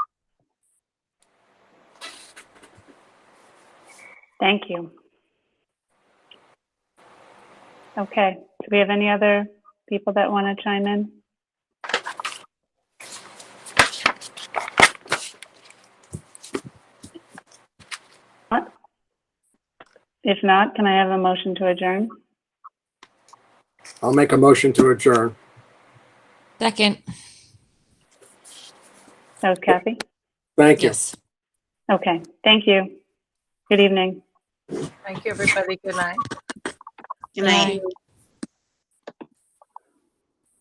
Thank you. Okay. Do we have any other people that want to chime in? If not, can I have a motion to adjourn? I'll make a motion to adjourn. Second. That was Kathy? Thank you. Yes. Okay. Thank you. Good evening. Thank you, everybody. Good night. Good night.